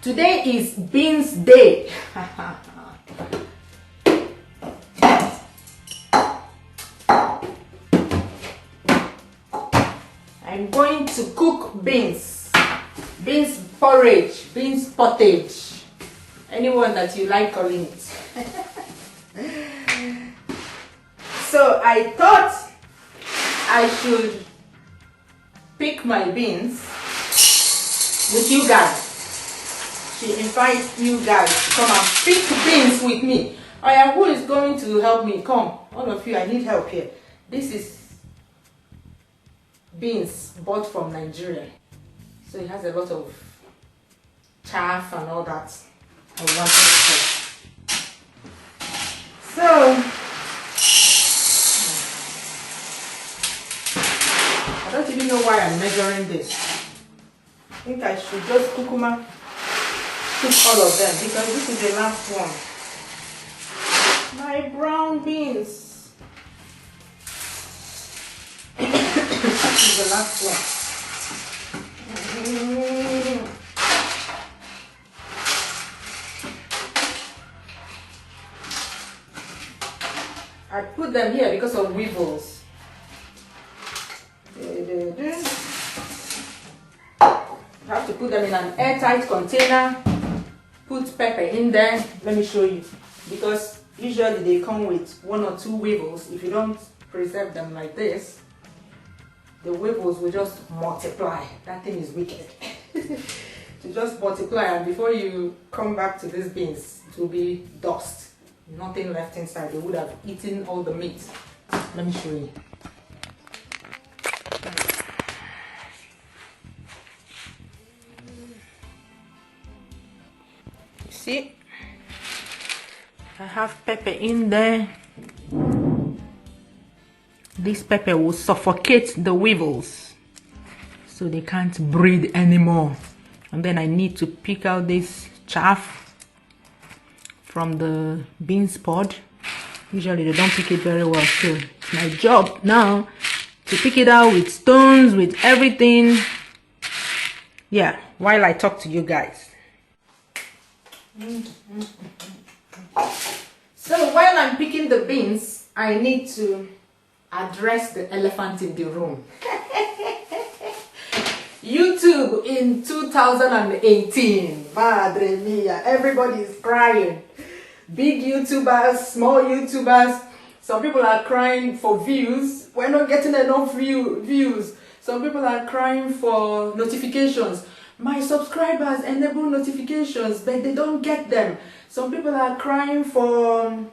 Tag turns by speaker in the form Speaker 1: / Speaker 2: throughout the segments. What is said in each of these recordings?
Speaker 1: Today is beans day. I'm going to cook beans porridge, beans pottage, anyone that you like calling it. So I thought I should pick my beans with you guys. She invites you guys to come and pick beans with me. Oh yeah, who is going to help me? Come, all of you, I need help here. This is beans bought from Nigeria. So it has a lot of chaff and all that. I want to try. So I don't even know why I'm measuring this. I think I should just cook all of them because this is the last one. My brown beans. This is the last one. I put them here because of weevils. You have to put them in an airtight container. Put pepper in there. Let me show you. Because usually they come with 1 or 2 weevils. If you don't preserve them like this, the weevils will just multiply. That thing is wicked. To just multiply, and before you come back to these beans, it will be dust. Nothing left inside. They would have eaten all the meat. Let me show you. See, I have pepper in there. This pepper will suffocate the weevils so they can't breed anymore. And then I need to pick out this chaff from the beans pod. Usually they don't pick it very well, so it's my job now to pick it out with stones, with everything. Yeah, while I talk to you guys. So while I'm picking the beans, I need to address the elephant in the room. YouTube in 2018. Madre mia, everybody is crying. Big YouTubers, small YouTubers. Some people are crying for views. We're not getting enough views. Some people are crying for notifications. My subscribers enable notifications, but they don't get them. Some people are crying for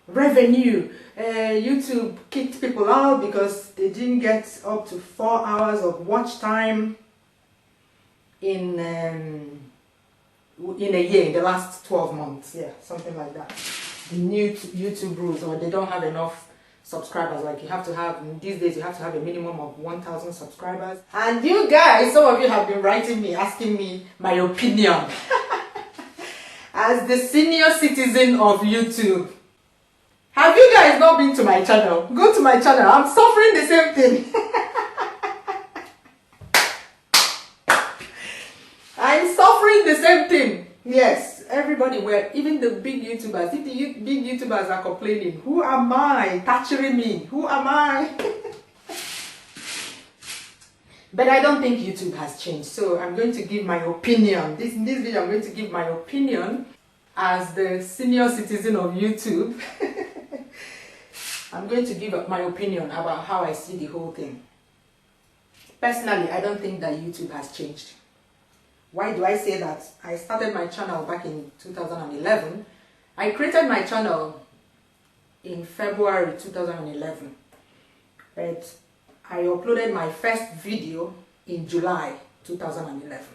Speaker 1: revenue. YouTube kicked people out because they didn't get up to 4 hours of watch time in a year, in the last 12 months. Yeah, something like that. The new YouTube rules, or they don't have enough subscribers. Like you have to have, these days you have to have a minimum of 1,000 subscribers. And you guys, some of you have been writing me, asking me my opinion. As the senior citizen of YouTube. Have you guys not been to my channel? Go to my channel. I'm suffering the same thing. I'm suffering the same thing. Yes, everybody, even the big YouTubers. If the big YouTubers are complaining, who am I? Torturing me. Who am I? But I don't think YouTube has changed. So I'm going to give my opinion. In this video, I'm going to give my opinion as the senior citizen of YouTube. I'm going to give my opinion about how I see the whole thing. Personally, I don't think that YouTube has changed. Why do I say that? I started my channel back in 2011. I created my channel in February 2011. But I uploaded my first video in July 2011.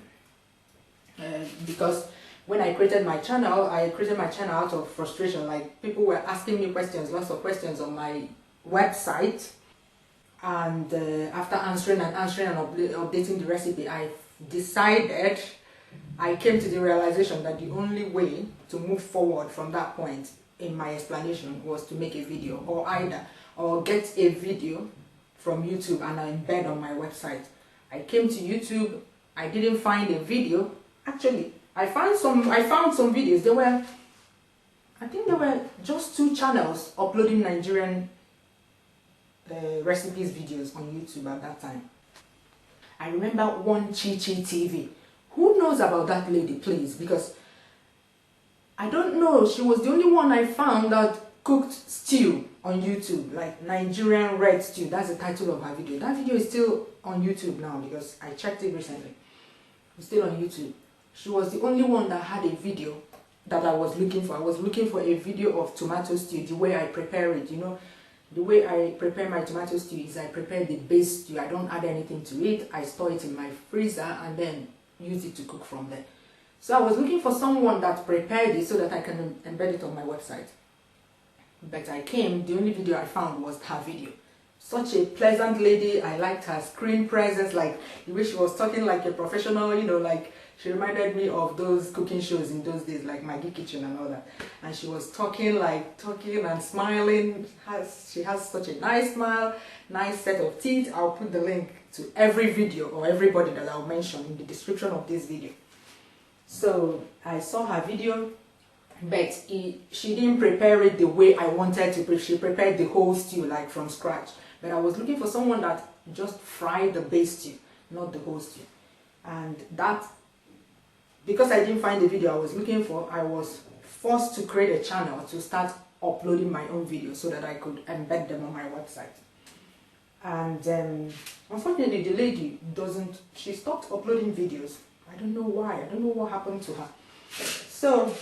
Speaker 1: Because when I created my channel out of frustration. Like, people were asking me questions, lots of questions on my website. And after answering and updating the recipe, I came to the realization that the only way to move forward from that point in my explanation was to make a video, or get a video from YouTube and I embed on my website. I came to YouTube, I didn't find a video. Actually, I found some videos. I think there were just 2 channels uploading Nigerian recipes videos on YouTube at that time. I remember one Chi TV. Who knows about that lady, please? Because I don't know, she was the only one I found that cooked stew on YouTube, like Nigerian red stew. That's the title of her video. That video is still on YouTube now because I checked it recently. It's still on YouTube. She was the only one that had a video that I was looking for. I was looking for a video of tomato stew, the way I prepare it. You know, the way I prepare my tomato stew is I prepare the base stew. I don't add anything to it. I store it in my freezer and then use it to cook from there. So I was looking for someone that prepared it so that I can embed it on my website. But the only video I found was her video. Such a pleasant lady. I liked her screen presence, like the way she was talking like a professional, you know, like she reminded me of those cooking shows in those days, like Maggie Kitchen and all that. And she was talking and smiling. She has such a nice smile, nice set of teeth. I'll put the link to every video or everybody that I'll mention in the description of this video. So I saw her video, but she didn't prepare it the way I wanted to. She prepared the whole stew like from scratch. But I was looking for someone that just fried the base stew, not the whole stew. And that, because I didn't find the video I was looking for, I was forced to create a channel to start uploading my own videos so that I could embed them on my website. And unfortunately, the lady she stopped uploading videos. I don't know why. I don't know what happened to her. So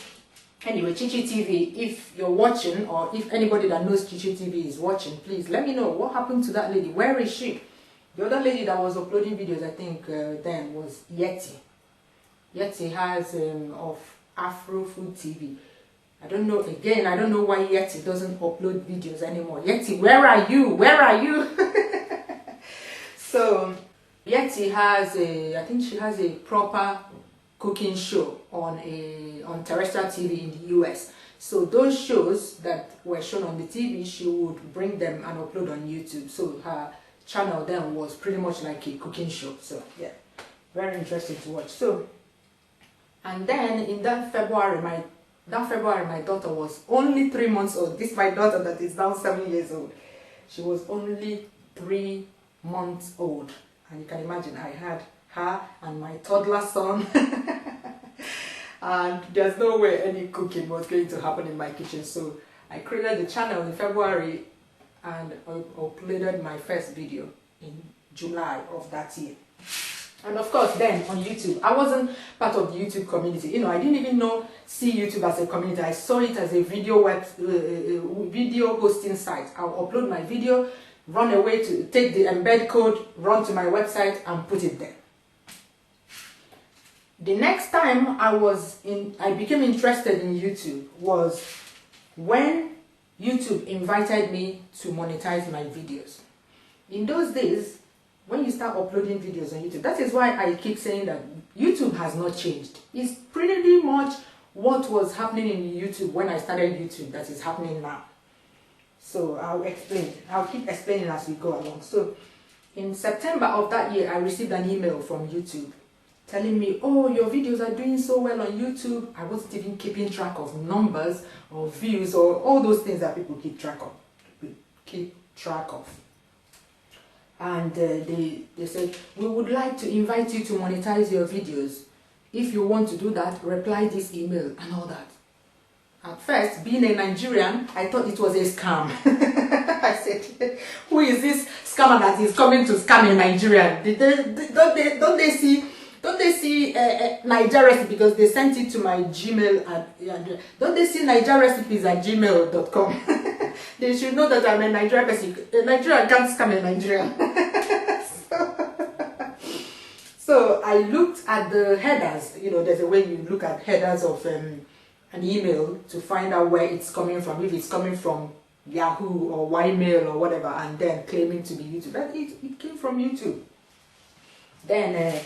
Speaker 1: anyway, Chi TV, if you're watching, or if anybody that knows Chi TV is watching, please let me know what happened to that lady. Where is she? The other lady that was uploading videos, I think, then was Yeti. Yeti has of Afro Food TV. I don't know, again, I don't know why Yeti doesn't upload videos anymore. Yeti, where are you? Where are you? So Yeti has I think she has a proper cooking show on terrestrial TV in the US. So those shows that were shown on the TV, she would bring them and upload on YouTube. So her channel then was pretty much like a cooking show. So yeah, very interesting to watch. So, and then in that February, my daughter was only 3 months old. This is my daughter that is now 7 years old. She was only 3 months old. And you can imagine, I had her and my toddler son. And there's no way any cooking was going to happen in my kitchen. So I created the channel in February and uploaded my first video in July of that year. And of course, then on YouTube, I wasn't part of the YouTube community. You know, I didn't even see YouTube as a community. I saw it as a video hosting site. I'll upload my video, run away to take the embed code, run to my website and put it there. The next time I became interested in YouTube was when YouTube invited me to monetize my videos. In those days, when you start uploading videos on YouTube, that is why I keep saying that YouTube has not changed. It's pretty much what was happening in YouTube when I started YouTube that is happening now. So I'll explain. I'll keep explaining as we go along. So in September of that year, I received an email from YouTube telling me, oh, your videos are doing so well on YouTube. I wasn't even keeping track of numbers or views or all those things that people keep track of. And they said, we would like to invite you to monetize your videos. If you want to do that, reply this email and all that. At first, being a Nigerian, I thought it was a scam. I said, who is this scammer that is coming to scam a Nigerian? Don't they see Niger recipe, because they sent it to my Gmail address. Don't they see nigerrecipes@gmail.com? They should know that I'm a Nigerian person. A Nigerian can't scam a Nigerian. So I looked at the headers. You know, there's a way you look at headers of an email to find out where it's coming from. If it's coming from Yahoo or Ymail or whatever, and then claiming to be YouTube. But it came from YouTube. Then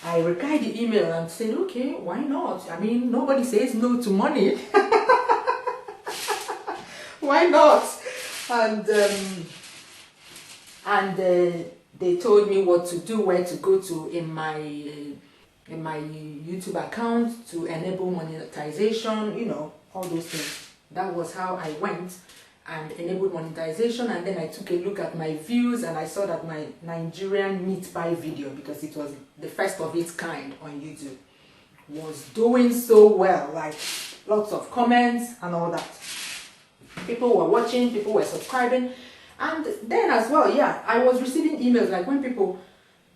Speaker 1: I replied the email and said, okay, why not? I mean, nobody says no to money. Why not? And they told me what to do, where to go to in in my YouTube account to enable monetization, you know, all those things. That was how I went and enabled monetization, and then I took a look at my views and I saw that my Nigerian meat pie video, because it was the first of its kind on YouTube, was doing so well, like lots of comments and all that. People were watching, people were subscribing, and then as well, yeah, I was receiving emails, like when people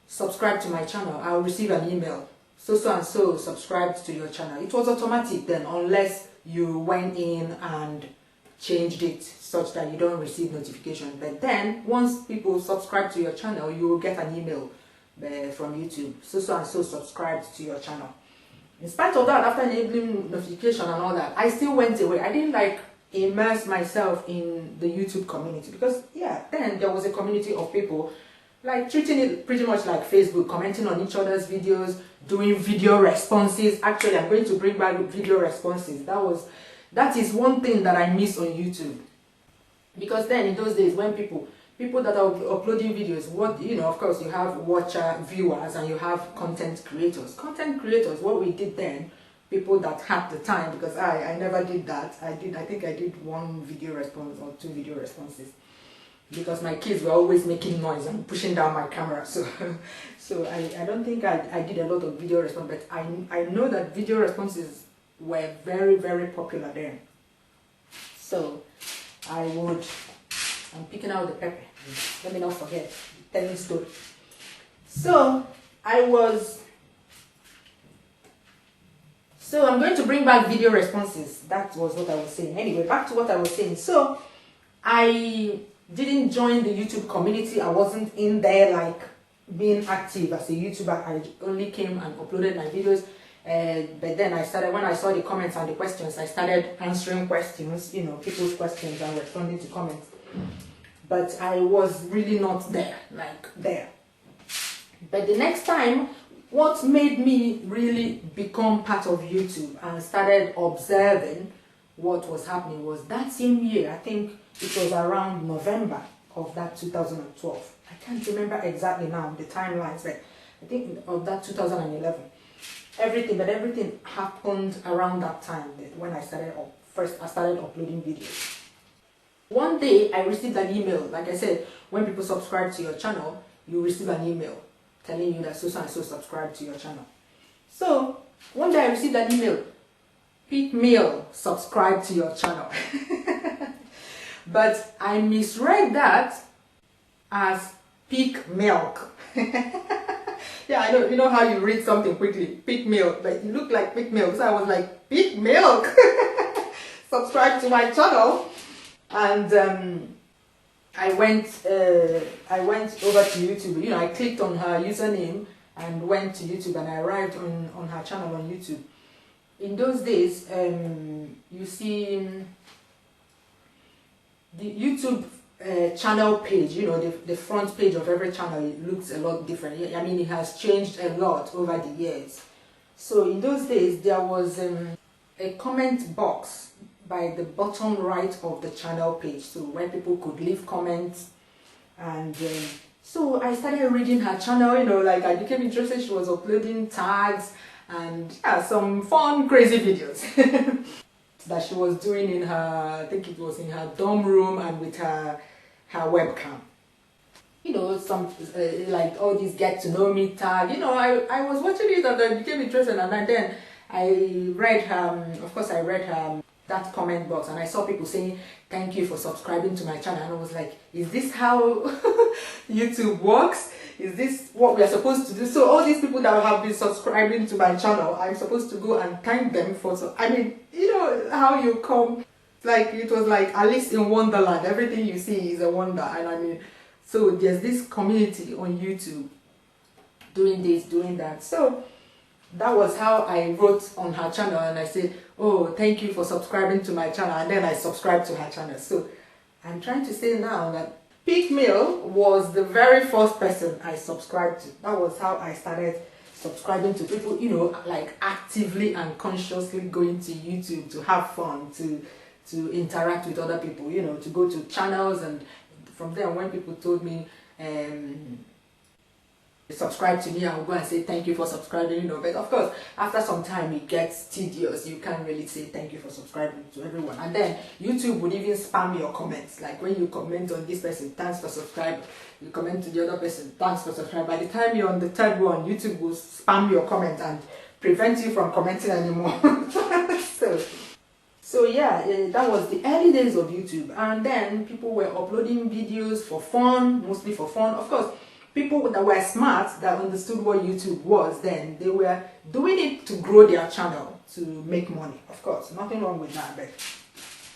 Speaker 1: subscribe to my channel, I'll receive an email, so and so subscribed to your channel. It was automatic then, unless you went in and changed it such that you don't receive notifications. But then once people subscribe to your channel, you will get an email from YouTube, so and so subscribed to your channel. In spite of that, after enabling notification and all that, I still went away. I didn't like immerse myself in the YouTube community, because yeah, then there was a community of people like treating it pretty much like Facebook, commenting on each other's videos, doing video responses. Actually, I'm going to bring back video responses. That is one thing that I miss on YouTube, because then in those days when people that are uploading videos, what, you know, of course you have watcher, viewers, and you have content creators. What we did then, people that had the time, because I never did that. I think I did one video response or two video responses, because my kids were always making noise and pushing down my camera. So I don't think I did a lot of video response, but I know that video responses were very, very popular then. So I'm picking out the pepper. Let me not forget, telling story. So I'm going to bring back video responses. That was what I was saying. Anyway, back to what I was saying. So I didn't join the YouTube community. I wasn't in there like being active as a YouTuber. I only came and uploaded my videos. But then when I saw the comments and the questions, I started answering questions, you know, people's questions, and responding to comments. But I was really not there, But the next time, what made me really become part of YouTube and started observing what was happening was that same year. I think it was around November of that 2012. I can't remember exactly now the timelines, but I think of that 2011. Everything happened around that time, when I started uploading videos. One day I received an email. Like I said, when people subscribe to your channel, you receive an email telling you that so and so subscribed to your channel. So one day I received an email, Pick Meal, subscribe to your channel. But I misread that as Pick Milk. Yeah, I know, you know how you read something quickly, Pick Milk, but it looked like Pick Milk. So I was like, Pick Milk, subscribe to my channel. And I went over to YouTube. You know, I clicked on her username and went to YouTube, and I arrived on her channel on YouTube. In those days, you see the YouTube channel page, you know, the front page of every channel, it looks a lot different. I mean, it has changed a lot over the years. So in those days, there was a comment box by the bottom right of the channel page, so where people could leave comments. And so I started reading her channel, you know, like I became interested. She was uploading tags and yeah, some fun, crazy videos that she was doing in her, I think it was in her dorm room, and with her webcam. You know, some like all these get to know me tag. You know, I was watching it and I became interested, and then I read her, of course I read her that comment box, and I saw people saying thank you for subscribing to my channel, and I was like, is this how YouTube works? Is this what we are supposed to do? So all these people that have been subscribing to my channel, I'm supposed to go and thank them for, I mean, you know how you come, like it was like Alice in Wonderland, everything you see is a wonder. And I mean, so there's this community on YouTube doing this, doing that. So that was how I wrote on her channel, and I said, oh, thank you for subscribing to my channel, and then I subscribed to her channel. So I'm trying to say now that Pick Meal was the very first person I subscribed to. That was how I started subscribing to people, you know, like actively and consciously going to YouTube to have fun, to interact with other people, you know, to go to channels. And from there, when people told me subscribe to me, I will go and say thank you for subscribing, you know. But of course, after some time it gets tedious. You can't really say thank you for subscribing to everyone. And then YouTube would even spam your comments. Like when you comment on this person, thanks for subscribing, you comment to the other person, thanks for subscribing. By the time you're on the third one, YouTube will spam your comment and prevent you from commenting anymore. So yeah, that was the early days of YouTube. And then people were uploading videos for fun, mostly for fun. Of course, people that were smart, that understood what YouTube was then, they were doing it to grow their channel, to make money. Of course, nothing wrong with that, but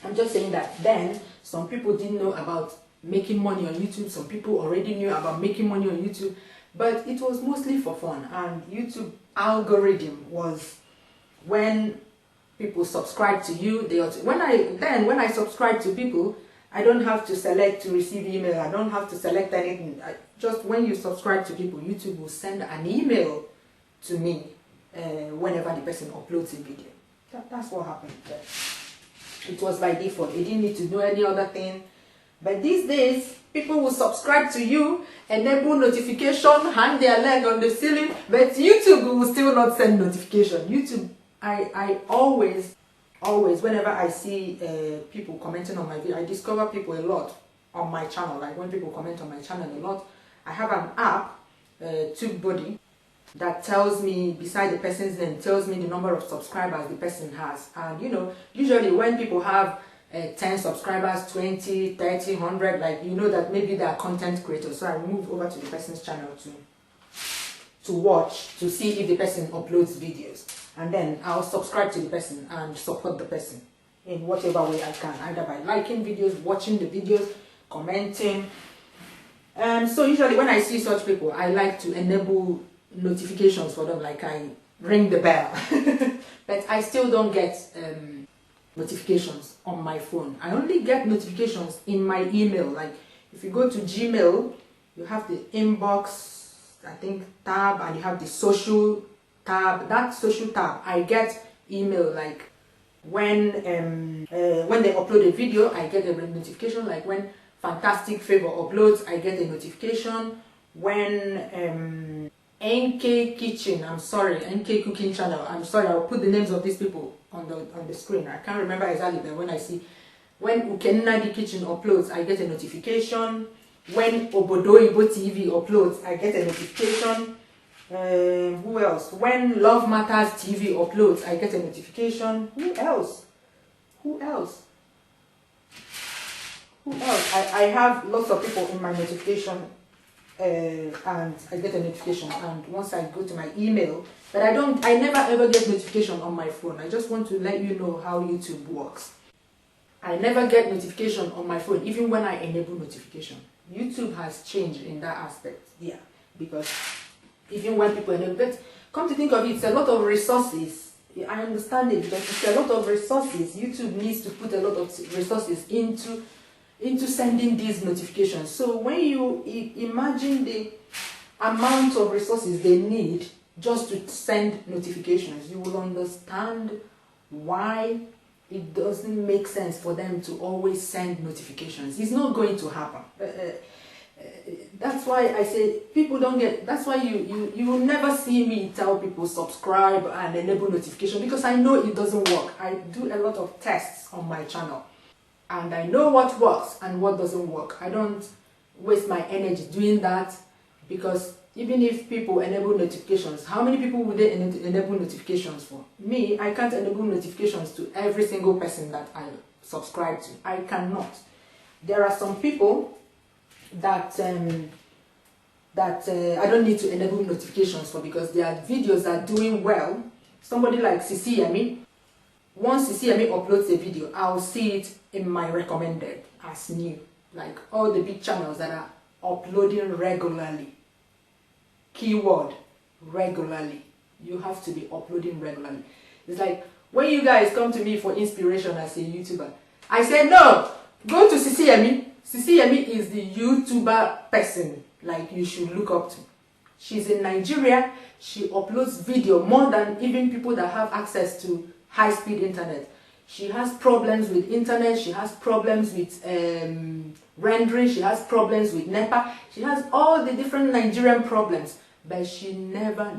Speaker 1: I'm just saying that then some people didn't know about making money on YouTube. Some people already knew about making money on YouTube, but it was mostly for fun. And YouTube algorithm was when people subscribe to you. When I subscribe to people, I don't have to select to receive email. I don't have to select anything. Just when you subscribe to people, YouTube will send an email to me whenever the person uploads a video. That's what happened. It was by default. You didn't need to do any other thing. But these days, people will subscribe to you, enable notification, hang their leg on the ceiling, but YouTube will still not send notification. YouTube, I always, whenever I see people commenting on my video, I discover people a lot on my channel. Like when people comment on my channel a lot, I have an app, TubeBuddy, that tells me, beside the person's name, tells me the number of subscribers the person has. And you know, usually when people have 10 subscribers, 20, 30, 100, like, you know that maybe they are content creators. So I move over to the person's channel to watch, to see if the person uploads videos. And then I'll subscribe to the person and support the person in whatever way I can, either by liking videos, watching the videos, commenting. So usually when I see such people, I like to enable notifications for them, like I ring the bell. But I still don't get notifications on my phone. I only get notifications in my email. Like if you go to Gmail, you have the inbox, I think, tab, and you have the social tab. That social tab, I get email like when they upload a video, I get a notification. Like when Fantastic Favor uploads, I get a notification. When NK Kitchen, NK Cooking Channel, I'll put the names of these people on the screen. I can't remember exactly, but when I see when Ukenadi Kitchen uploads, I get a notification. When Obodo Ibo TV uploads, I get a notification. Who else? When Love Matters TV uploads, I get a notification. Who else? I have lots of people in my notification, and I get a notification. And once I go to my email, but I never ever get notification on my phone. I just want to let you know how YouTube works. I never get notification on my phone, even when I enable notification. YouTube has changed in that aspect, yeah, because even when people enable, but come to think of it, it's a lot of resources. I understand it, but it's a lot of resources. YouTube needs to put a lot of resources into sending these notifications. So when you imagine the amount of resources they need just to send notifications, you will understand why it doesn't make sense for them to always send notifications. It's not going to happen. That's why I say people don't get, that's why you will never see me tell people subscribe and enable notification, because I know it doesn't work. I do a lot of tests on my channel and I know what works and what doesn't work. I don't waste my energy doing that, because even if people enable notifications, how many people would they enable notifications for? Me, I can't enable notifications to every single person that I subscribe to. I cannot. There are some people that I don't need to enable notifications for, because their videos are doing well. Somebody like Sisi Yemi, once Sisi Yemi uploads a video, I'll see it in my recommended as new. Like all the big channels that are uploading regularly. Keyword, regularly. You have to be uploading regularly. It's like when you guys come to me for inspiration as a YouTuber, I say no, go to Sisi Yemi. Sisi Yemi is the YouTuber person like you should look up to. She's in Nigeria. She uploads video more than even people that have access to high-speed internet. She has problems with internet. She has problems with rendering. She has problems with NEPA. She has all the different Nigerian problems. but she never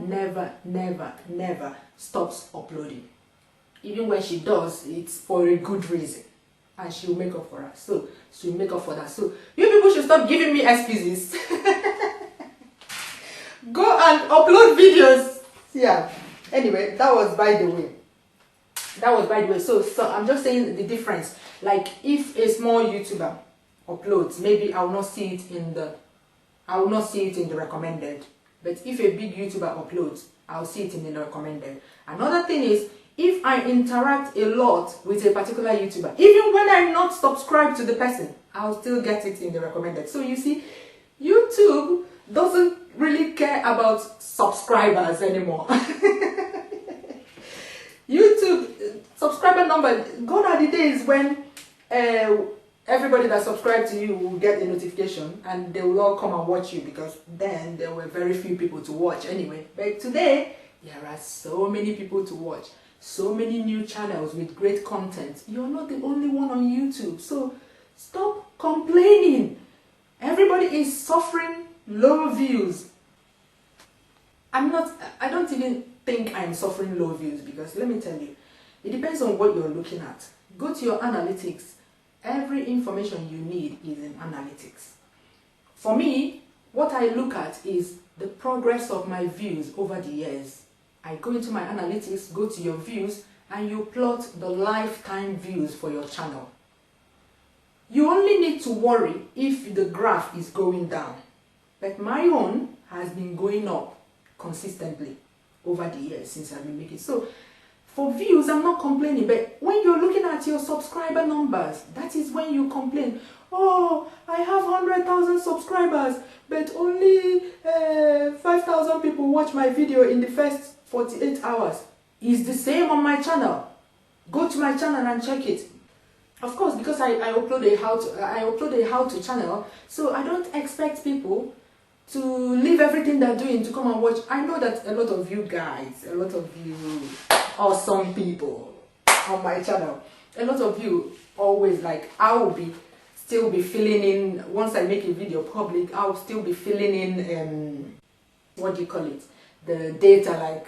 Speaker 1: stops uploading. Even when she does, it's for a good reason, and she'll make up for us. So she'll make up for that. So you people should stop giving me excuses. Go and upload videos. Yeah. Anyway, that was by the way. So I'm just saying the difference. Like if a small YouTuber uploads, maybe I will not see it in the recommended. But if a big YouTuber uploads, I'll see it in the recommended. Another thing is, if I interact a lot with a particular YouTuber, even when I'm not subscribed to the person, I'll still get it in the recommended. So you see, YouTube doesn't really care about subscribers anymore. YouTube subscriber number, gone are the days when everybody that subscribed to you will get a notification and they will all come and watch you, because then there were very few people to watch anyway. But today, there are so many people to watch, so many new channels with great content. You're not the only one on YouTube, so stop complaining. Everybody is suffering low views. I don't even think I'm suffering low views, because let me tell you, it depends on what you're looking at. Go to your analytics. Every information you need is in analytics. For me, what I look at is the progress of my views over the years. I go into my analytics, go to your views, and you plot the lifetime views for your channel. You only need to worry if the graph is going down. But my own has been going up consistently over the years since I've been making. So for views, I'm not complaining, but when you're looking at your subscriber numbers, that is when you complain. Oh, I have 100,000 subscribers, but only 5,000 people watch my video in the first 48 hours. It's the same on my channel. Go to my channel and check it. Of course, because I upload a how-to channel, so I don't expect people to leave everything they're doing to come and watch. I know that a lot of you guys, a lot of you awesome people on my channel, a lot of you always like, I will still be filling in, once I make a video public, I'll still be filling in, what do you call it, the data, like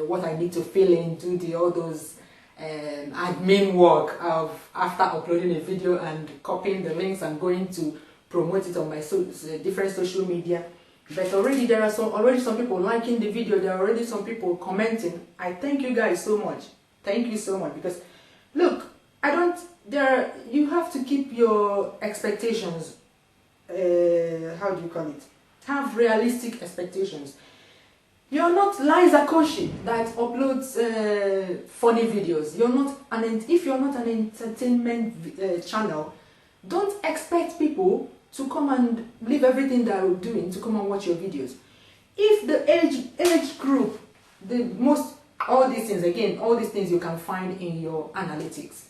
Speaker 1: what I need to fill in, do all those admin work of after uploading a video and copying the links and going to promote it on my different social media. But already there are some people liking the video. There are already some people commenting. I thank you guys so much. Thank you so much, because look, you have to keep your expectations, how do you call it? Have realistic expectations. You're not Liza Koshy that uploads funny videos. If you're not an entertainment channel, don't expect people to come and leave everything they're doing to come and watch your videos. If the age group, all these things you can find in your analytics.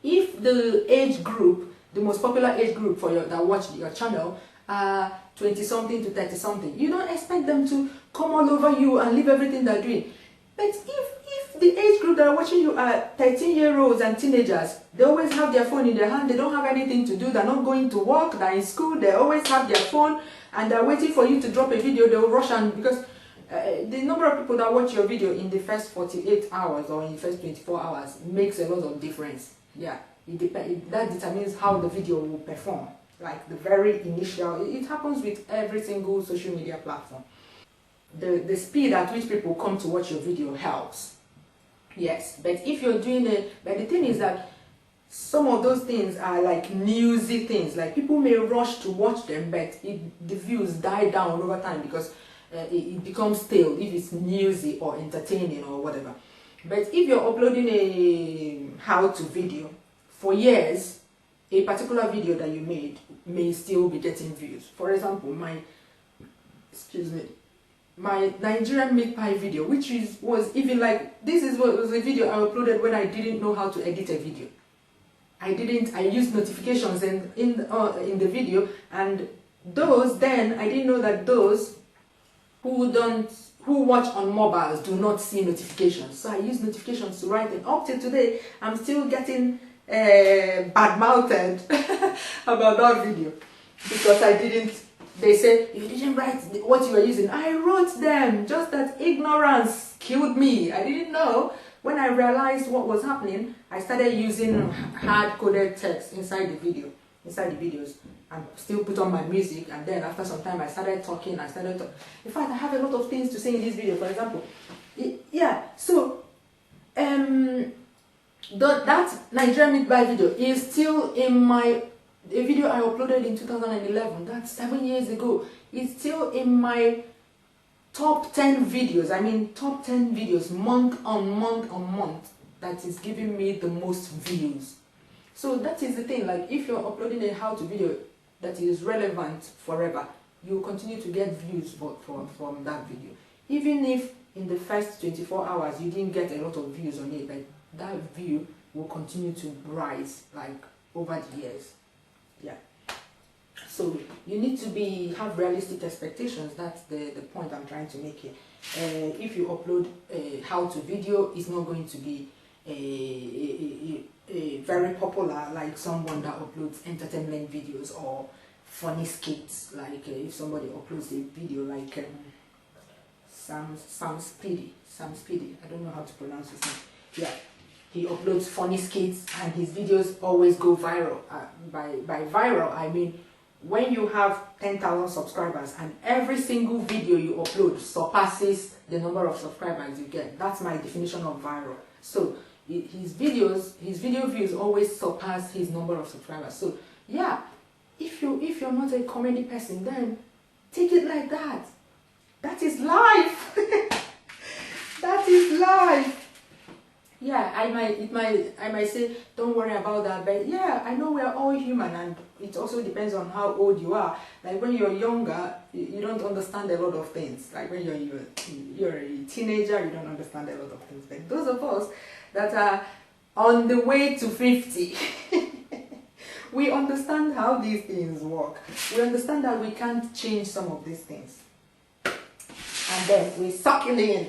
Speaker 1: If the age group, the most popular age group that watch your channel are 20-something to 30-something, you don't expect them to come all over you and leave everything they're doing. But if the age group that are watching you are 13-year-olds and teenagers, they always have their phone in their hand, they don't have anything to do, they're not going to work, they're in school, they always have their phone, and they're waiting for you to drop a video, they'll rush, and because the number of people that watch your video in the first 48 hours or in the first 24 hours makes a lot of difference. Yeah, that determines how the video will perform. Like the very initial, it happens with every single social media platform. The speed at which people come to watch your video helps. Yes, but if you're doing but the thing is that some of those things are like newsy things. Like people may rush to watch them, but the views die down over time because it becomes stale if it's newsy or entertaining or whatever. But if you're uploading a how-to video, for years, a particular video that you made may still be getting views. For example, my Nigerian meat pie video, which was even like, this was a video I uploaded when I didn't know how to edit a video. I used notifications in the video, and I didn't know that those who watch on mobiles do not see notifications. So I use notifications to write it. Up till today, I'm still getting bad-mouthed about that video because I didn't they say, you didn't write what you were using. I wrote them, just that ignorance killed me. I didn't know. When I realized what was happening, I started using hard-coded text inside the videos, and still put on my music. And then after some time, I started talking. In fact, I have a lot of things to say in this video. For example, so that Nigerian meatball video is still in a video I uploaded in 2011. That's 7 years ago. It's still in my top 10 videos. I mean, top 10 videos month on month that is giving me the most views. So that is the thing. Like, if you're uploading a how-to video that is relevant forever, you continue to get views from that video. Even if in the first 24 hours you didn't get a lot of views on it, like, that view will continue to rise, like, over the years. Yeah. So you need to have realistic expectations. That's the point I'm trying to make here. If you upload a how-to video, it's not going to be very popular like someone that uploads entertainment videos or funny skits. Like if somebody uploads a video like Sam Speedy. I don't know how to pronounce his name. Yeah. He uploads funny skits and his videos always go viral. By viral, I mean when you have 10,000 subscribers and every single video you upload surpasses the number of subscribers you get. That's my definition of viral. So his video views always surpass his number of subscribers. So yeah, if you're not a comedy person, then take it like that. That is life. That is life. Yeah, I might say, don't worry about that, but yeah, I know we are all human, and it also depends on how old you are. Like when you're younger, you don't understand a lot of things. Like when you're a teenager, you don't understand a lot of things. But those of us that are on the way to 50, we understand how these things work. We understand that we can't change some of these things. And then we suck it in.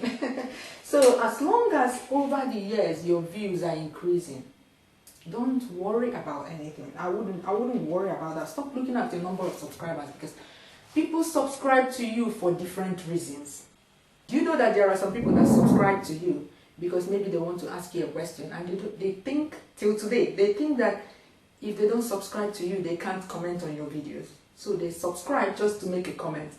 Speaker 1: So as long as over the years your views are increasing, don't worry about anything. I wouldn't worry about that. Stop looking at the number of subscribers, because people subscribe to you for different reasons. Do you know that there are some people that subscribe to you because maybe they want to ask you a question, and they think, till today, they think that if they don't subscribe to you, they can't comment on your videos. So they subscribe just to make a comment.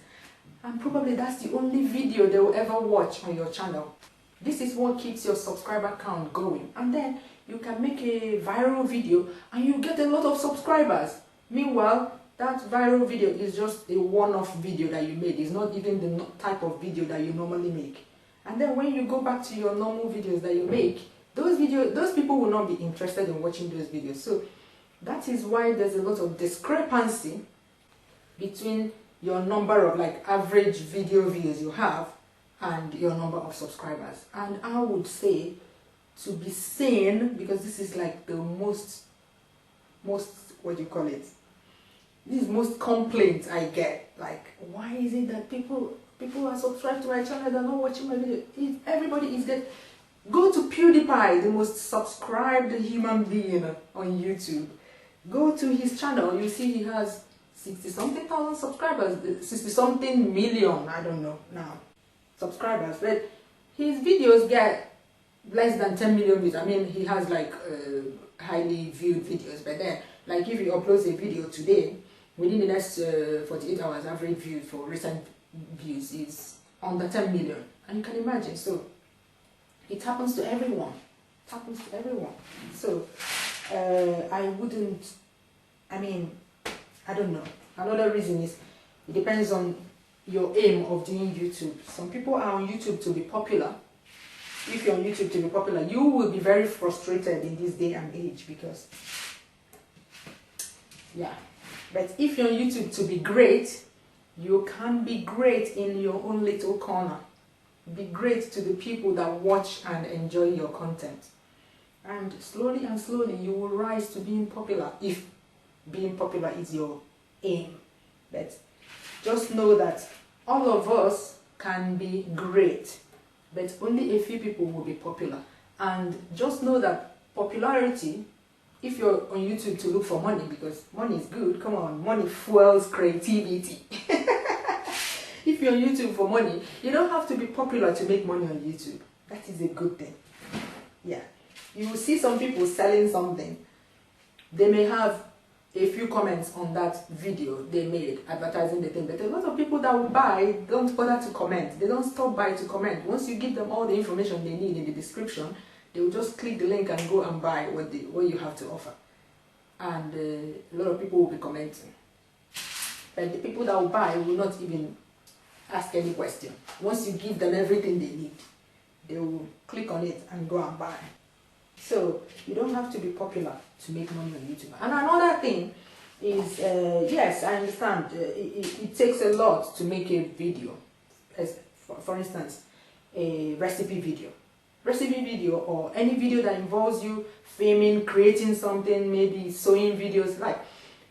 Speaker 1: And probably that's the only video they will ever watch on your channel. This is what keeps your subscriber count going. And then you can make a viral video and you get a lot of subscribers. Meanwhile, that viral video is just a one-off video that you made. It's not even the type of video that you normally make. And then when you go back to your normal videos that you make, those people will not be interested in watching those videos. So that is why there's a lot of discrepancy between your number of like average video views you have and your number of subscribers. And I would say, to be sane, because this is like the most what do you call it, this is most complaints I get, like, why is it that people are subscribed to my channel, they're not watching my video? Everybody is dead. Go to PewDiePie, the most subscribed human being on YouTube. Go to his channel, you see he has 60-something thousand subscribers, 60-something million, I don't know now, subscribers. But his videos get less than 10 million views. I mean, he has like highly viewed videos, but then like if he uploads a video today, within the next 48 hours, average views for recent views is under 10 million. And you can imagine, so it happens to everyone. It happens to everyone. So I don't know. Another reason is it depends on your aim of doing YouTube. Some people are on YouTube to be popular. If you're on YouTube to be popular, you will be very frustrated in this day and age, because yeah. But if you're on YouTube to be great, you can be great in your own little corner. Be great to the people that watch and enjoy your content. And slowly you will rise to being popular, if being popular is your aim. But just know that all of us can be great, but only a few people will be popular. And just know that popularity if you're on YouTube to look for money, because money is good, come on, money fuels creativity. If you're on YouTube for money, you don't have to be popular to make money on YouTube. That is a good thing. Yeah. You will see some people selling something. They may have a few comments on that video they made advertising the thing, but a lot of people that will buy don't bother to comment. They don't stop by to comment. Once you give them all the information they need in the description, they will just click the link and go and buy what you have to offer. And a lot of people will be commenting. But the people that will buy will not even ask any question. Once you give them everything they need, they will click on it and go and buy. So you don't have to be popular to make money on YouTube. And another thing is, yes, I understand, it takes a lot to make a video. As for instance, a recipe video. Recipe video, or any video that involves you filming, creating something, maybe sewing videos, like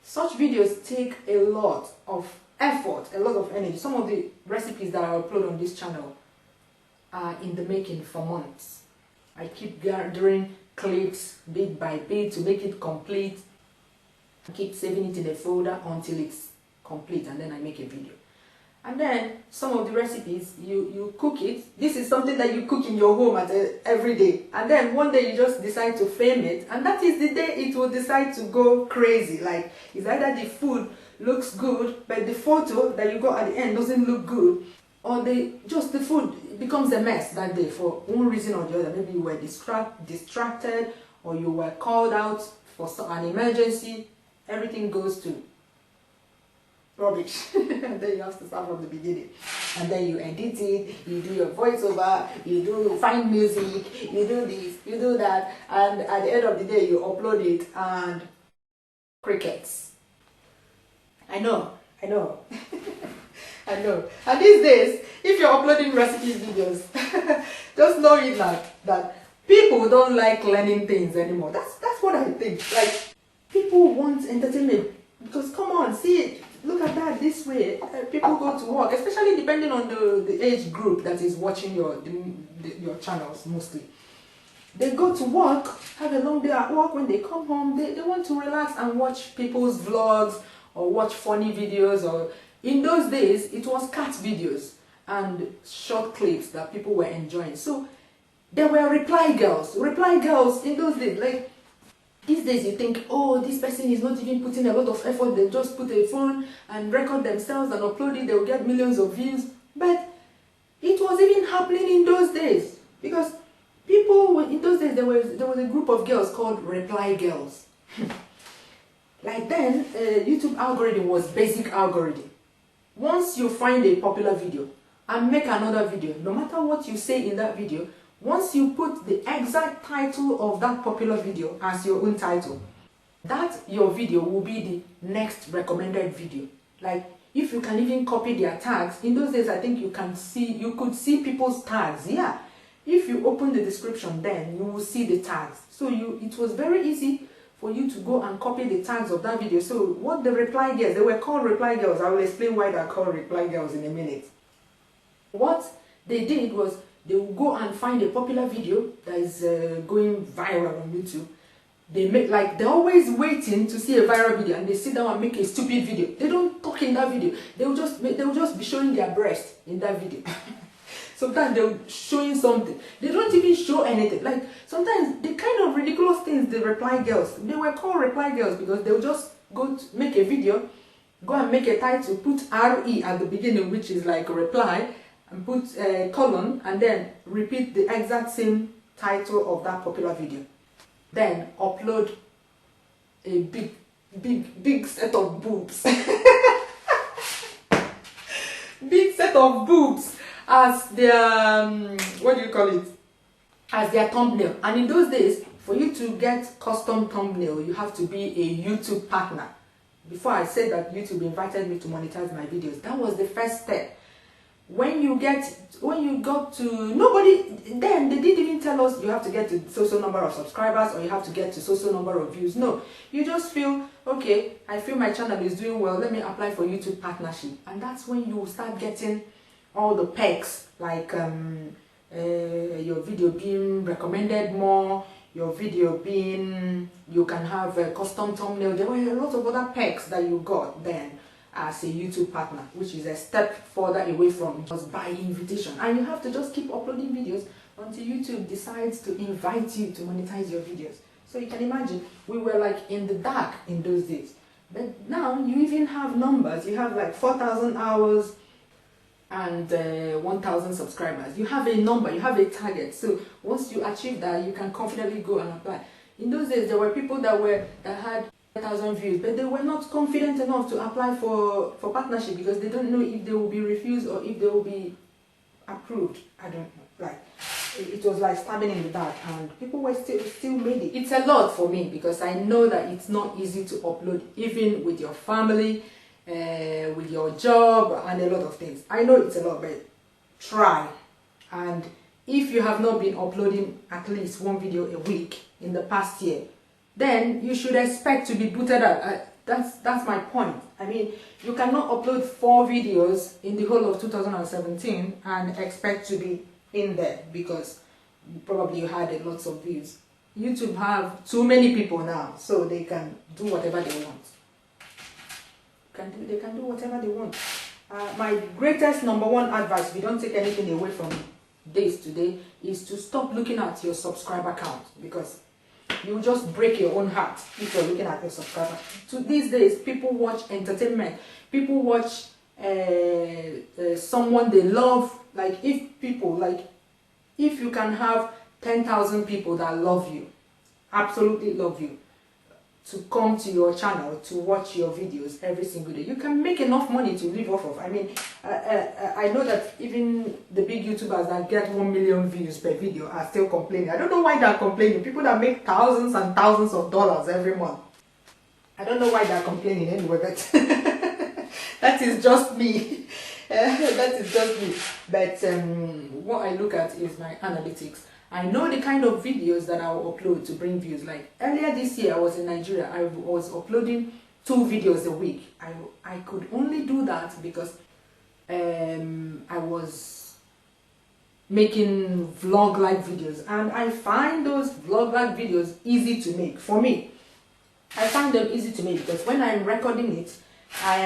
Speaker 1: such videos take a lot of effort, a lot of energy. Some of the recipes that I upload on this channel are in the making for months. I keep gathering clips bit by bit to make it complete. I keep saving it in a folder until it's complete, and then I make a video. And then some of the recipes, you cook it. This is something that you cook in your home every day. And then one day you just decide to film it, and that is the day it will decide to go crazy. Like, it's either the food looks good, but the photo that you got at the end doesn't look good, or the food becomes a mess that day for one reason or the other. Maybe you were distracted, or you were called out for an emergency. Everything goes to rubbish. And then you have to start from the beginning. And then you edit it, you do your voiceover, you find music, you do this, you do that, and at the end of the day you upload it and crickets. I know. I know. And these days, if you're uploading recipe videos, just know it that people don't like learning things anymore. That's what I think. Like, people want entertainment, because come on, see it, look at that this way. People go to work, especially depending on the age group that is watching your channels mostly. They go to work, have a long day at work. When they come home, they want to relax and watch people's vlogs or watch funny videos. Or in those days, it was cat videos and short clips that people were enjoying. So there were reply girls in those days. Like, these days you think, oh, this person is not even putting a lot of effort. They just put a phone and record themselves and upload it. They will get millions of views. But it was even happening in those days, because people in those days, there was a group of girls called reply girls. Like, then YouTube algorithm was basic algorithm. Once you find a popular video and make another video, no matter what you say in that video, once you put the exact title of that popular video as your own title, that your video will be the next recommended video. Like, if you can even copy their tags, in those days I think you could see people's tags. Yeah, if you open the description, then you will see the tags. So it was very easy for you to go and copy the tags of that video. So what the reply girls, they were called reply girls. I will explain why they are called reply girls in a minute. What they did was, they will go and find a popular video that is going viral on YouTube. They're always waiting to see a viral video, and they sit down and make a stupid video. They don't talk in that video. They will just be showing their breast in that video. Sometimes they're showing something. They don't even show anything. Like, sometimes the kind of ridiculous things the reply girls, they were called reply girls because they'll just go to make a video, go and make a title, put RE at the beginning, which is like a reply, and put a colon, and then repeat the exact same title of that popular video. Then upload a big set of boobs. Big set of boobs as their, what do you call it? As their thumbnail. And in those days, for you to get custom thumbnail, you have to be a YouTube partner. Before I said that YouTube invited me to monetize my videos, that was the first step. When you got to, nobody, then they didn't even tell us you have to get to so number of subscribers or you have to get to so number of views. No, you just feel, okay, I feel my channel is doing well, let me apply for YouTube partnership. And that's when you start getting all the perks, like your video being recommended more, your video being, you can have a custom thumbnail. There were a lot of other perks that you got then as a YouTube partner, which is a step further away from just by invitation. And you have to just keep uploading videos until YouTube decides to invite you to monetize your videos. So you can imagine, we were like in the dark in those days. But now you even have numbers. You have like 4,000 hours and 1,000 subscribers. You have a number, you have a target. So once you achieve that, you can confidently go and apply. In those days, there were people that had 1,000 views, but they were not confident enough to apply for partnership because they don't know if they will be refused or if they will be approved. I don't know. Like, it was like stabbing in the dark, and people were still made it. It's a lot for me because I know that it's not easy to upload, even with your family, with your job, and a lot of things. I know it's a lot, but try. And if you have not been uploading at least one video a week in the past year, then you should expect to be booted out. That's my point. I mean, you cannot upload 4 videos in the whole of 2017 and expect to be in there because probably you had lots of views. YouTube have too many people now, so they can do whatever they want. They can do whatever they want. My greatest #1 advice, if you don't take anything away from this today, is to stop looking at your subscriber count, because you will just break your own heart if you're looking at your subscriber. So these days, people watch entertainment. People watch someone they love. Like if you can have 10,000 people that love you, absolutely love you, to come to your channel to watch your videos every single day, you can make enough money to live off of. I mean, I know that even the big YouTubers that get 1 million views per video are still complaining. I don't know why they're complaining. People that make thousands and thousands of dollars every month, I don't know why they're complaining anyway, but that is just me. That is just me. But what I look at is my analytics. I know the kind of videos that I will upload to bring views. Like earlier this year, I was in Nigeria. I was uploading 2 videos a week. I could only do that because I was making vlog-like videos, and I find those vlog-like videos easy to make. For me, I find them easy to make because when I'm recording it, I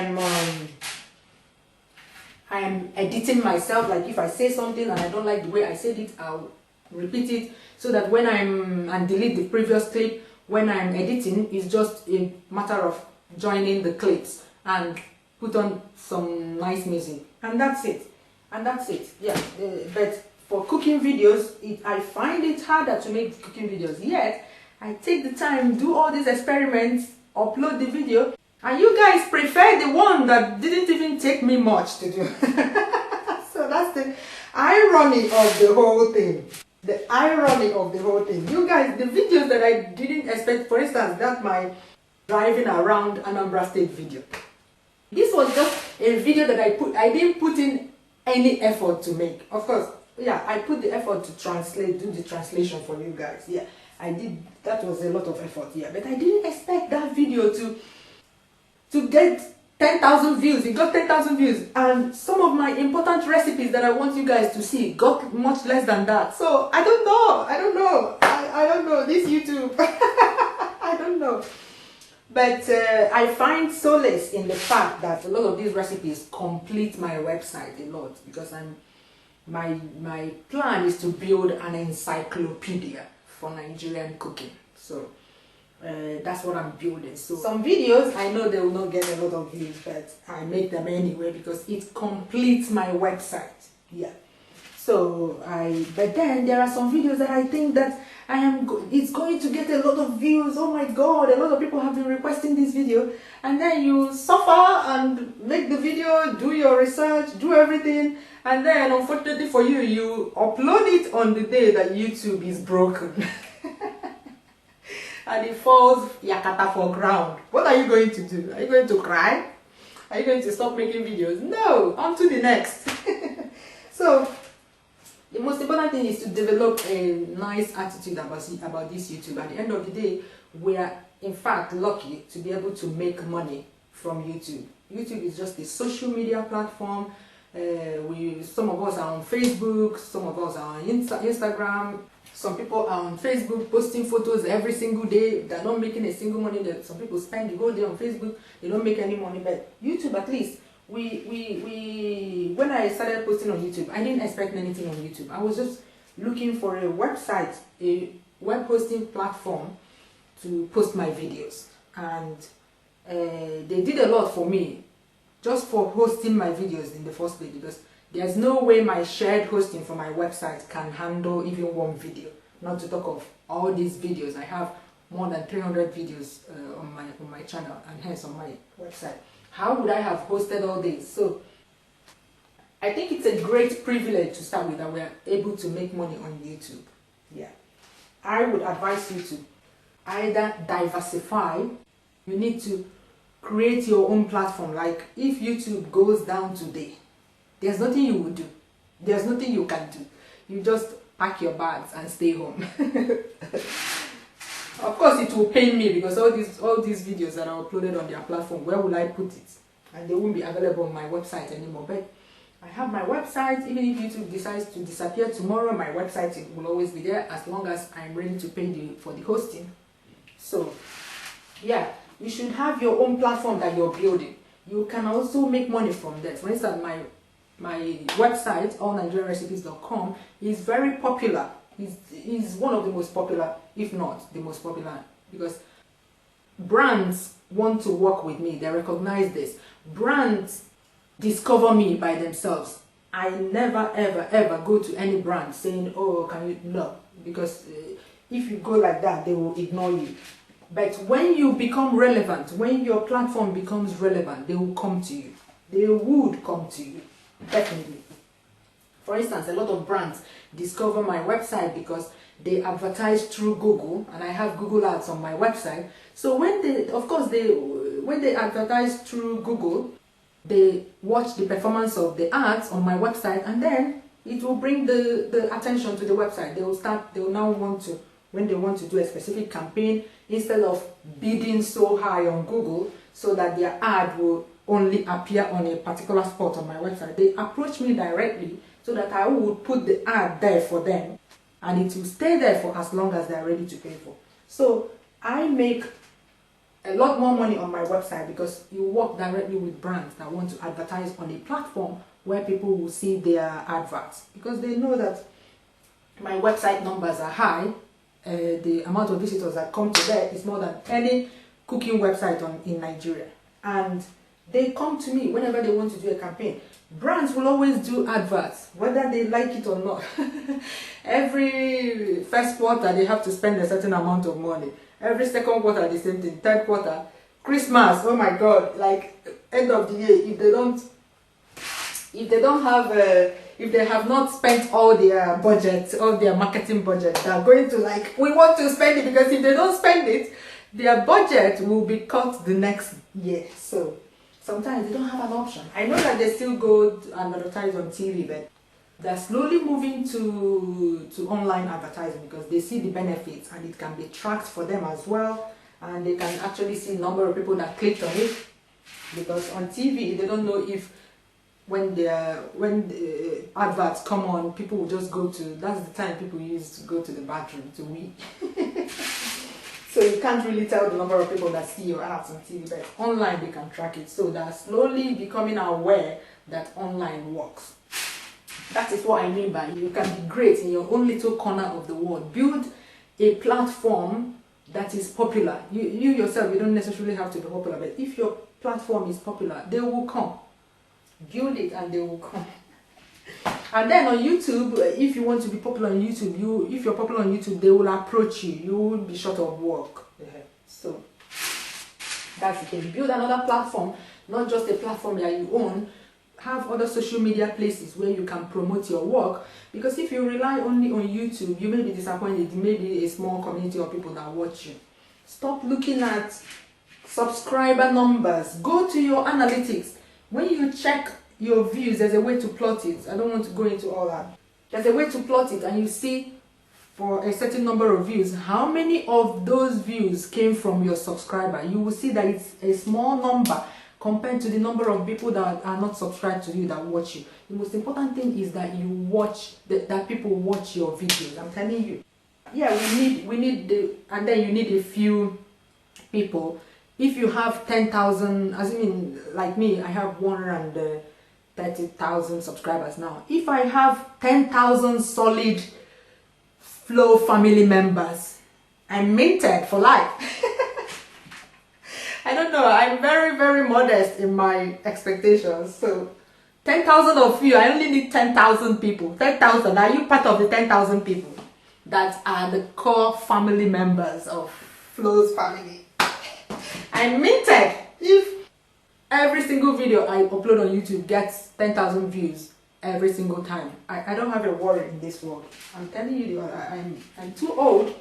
Speaker 1: am editing myself. Like if I say something and I don't like the way I said it, I'll repeat it, so that when and delete the previous clip. When I'm editing, it's just a matter of joining the clips and put on some nice music, and that's it. Yeah. But for cooking videos, I find it harder to make cooking videos. Yet I take the time, do all these experiments, upload the video, and you guys prefer the one that didn't even take me much to do. So that's the irony of the whole thing. The irony of the whole thing. You guys, the videos that I didn't expect, for instance, that's my driving around Anambra State video. This was just a video that I didn't put in any effort to make. Of course, yeah, I put the effort to do the translation for you guys. Yeah, I did. That was a lot of effort, yeah. But I didn't expect that video to get 10,000 views. It got 10,000 views, and some of my important recipes that I want you guys to see got much less than that. So I don't know. I don't know this YouTube. I don't know. But I find solace in the fact that a lot of these recipes complete my website a lot, because my plan is to build an encyclopedia for Nigerian cooking. So that's what I'm building. So some videos, I know they will not get a lot of views, but I make them anyway because it completes my website. Yeah. So but then there are some videos that I think that it's going to get a lot of views. Oh my God, a lot of people have been requesting this video, and then you suffer and make the video, do your research, do everything, and then unfortunately for you, you upload it on the day that YouTube is broken. And it falls yakata for ground. What are you going to do? Are you going to cry? Are you going to stop making videos? No, on to the next. So the most important thing is to develop a nice attitude about this YouTube. At the end of the day, we are in fact lucky to be able to make money from YouTube. YouTube is just a social media platform. Some of us are on Facebook, some of us are on Instagram, Some people are on Facebook posting photos every single day. They're not making a single money. Some people spend the whole day on Facebook. They don't make any money. But YouTube, at least, when I started posting on YouTube, I didn't expect anything on YouTube. I was just looking for a website, a web hosting platform to post my videos. And they did a lot for me just for hosting my videos in the first place, because there's no way my shared hosting for my website can handle even one video, not to talk of all these videos. I have more than 300 videos on my channel, and hence on my website. How would I have hosted all these? So I think it's a great privilege to start with, that we're able to make money on YouTube. Yeah, I would advise you to either diversify. You need to create your own platform. Like, if YouTube goes down today, there's nothing you will do. There's nothing you can do. You just pack your bags and stay home. Of course, it will pain me, because all these videos that are uploaded on their platform, where will I put it? And they won't be available on my website anymore. But I have my website. Even if YouTube decides to disappear tomorrow, my website will always be there, as long as I'm ready to pay for the hosting. So yeah, you should have your own platform that you're building. You can also make money from that. For instance, my website, allnigerianrecipes.com, is very popular. Is one of the most popular, if not the most popular, because brands want to work with me. They recognize this. Brands discover me by themselves. I never ever go to any brand saying, oh, can you? No, because if you go like that, they will ignore you. But when you become relevant, when your platform becomes relevant, they will come to you. They would come to you, definitely. For instance, a lot of brands discover my website because they advertise through Google, and I have Google ads on my website. So when they advertise through Google, they watch the performance of the ads on my website, and then it will bring the attention to the website. They will now want to, when they want to do a specific campaign, instead of bidding so high on Google so that their ad will only appear on a particular spot on my website, they approach me directly so that I would put the ad there for them, and it will stay there for as long as they are ready to pay for. So I make a lot more money on my website, because you work directly with brands that want to advertise on a platform where people will see their adverts, because they know that my website numbers are high. The amount of visitors that come to there is more than any cooking website in Nigeria, and they come to me whenever they want to do a campaign. Brands will always do adverts, whether they like it or not. Every first quarter they have to spend a certain amount of money. Every second quarter the same thing. Third quarter, Christmas, oh my God, like end of the year, if they have not spent all their budget, all their marketing budget, they are going to like, we want to spend it, because if they don't spend it, their budget will be cut the next year. So sometimes they don't have an option. I know that they still go and advertise on TV, but they're slowly moving to online advertising, because they see the benefits, and it can be tracked for them as well, and they can actually see the number of people that clicked on it. Because on TV, they don't know if when the adverts come on, people will just go to, that's the time people used to go to the bathroom to wee. So you can't really tell the number of people that see your ads on TV, but online they can track it. So they're slowly becoming aware that online works. That is what I mean by you can be great in your own little corner of the world. Build a platform that is popular. You yourself, you don't necessarily have to be popular, but if your platform is popular, they will come. Build it and they will come. And then on YouTube, if you want to be popular on YouTube, if you're popular on YouTube, they will approach you. You will be short of work. So that's the thing. Build another platform, not just a platform that you own. Have other social media places where you can promote your work, because if you rely only on YouTube, you may be disappointed. There may be a small community of people that watch you. Stop looking at subscriber numbers. Go to your analytics. When you check your views, there's a way to plot it. I don't want to go into all that. There's a way to plot it, and you see for a certain number of views, how many of those views came from your subscriber. You will see that it's a small number compared to the number of people that are not subscribed to you that watch you. The most important thing is that you watch, that people watch your videos. I'm telling you. yeah, we need the, and then you need a few people. If you have 10,000, as in like me, I have 130,000 subscribers now. If I have 10,000 solid Flo family members, I'm minted for life. I don't know, I'm very, very modest in my expectations. So 10,000 of you, I only need 10,000 people. 10,000, are you part of the 10,000 people that are the core family members of Flo's family? I'm minted. If every single video I upload on YouTube gets 10,000 views every single time, I don't have a worry in this world. I'm telling you, I'm too old.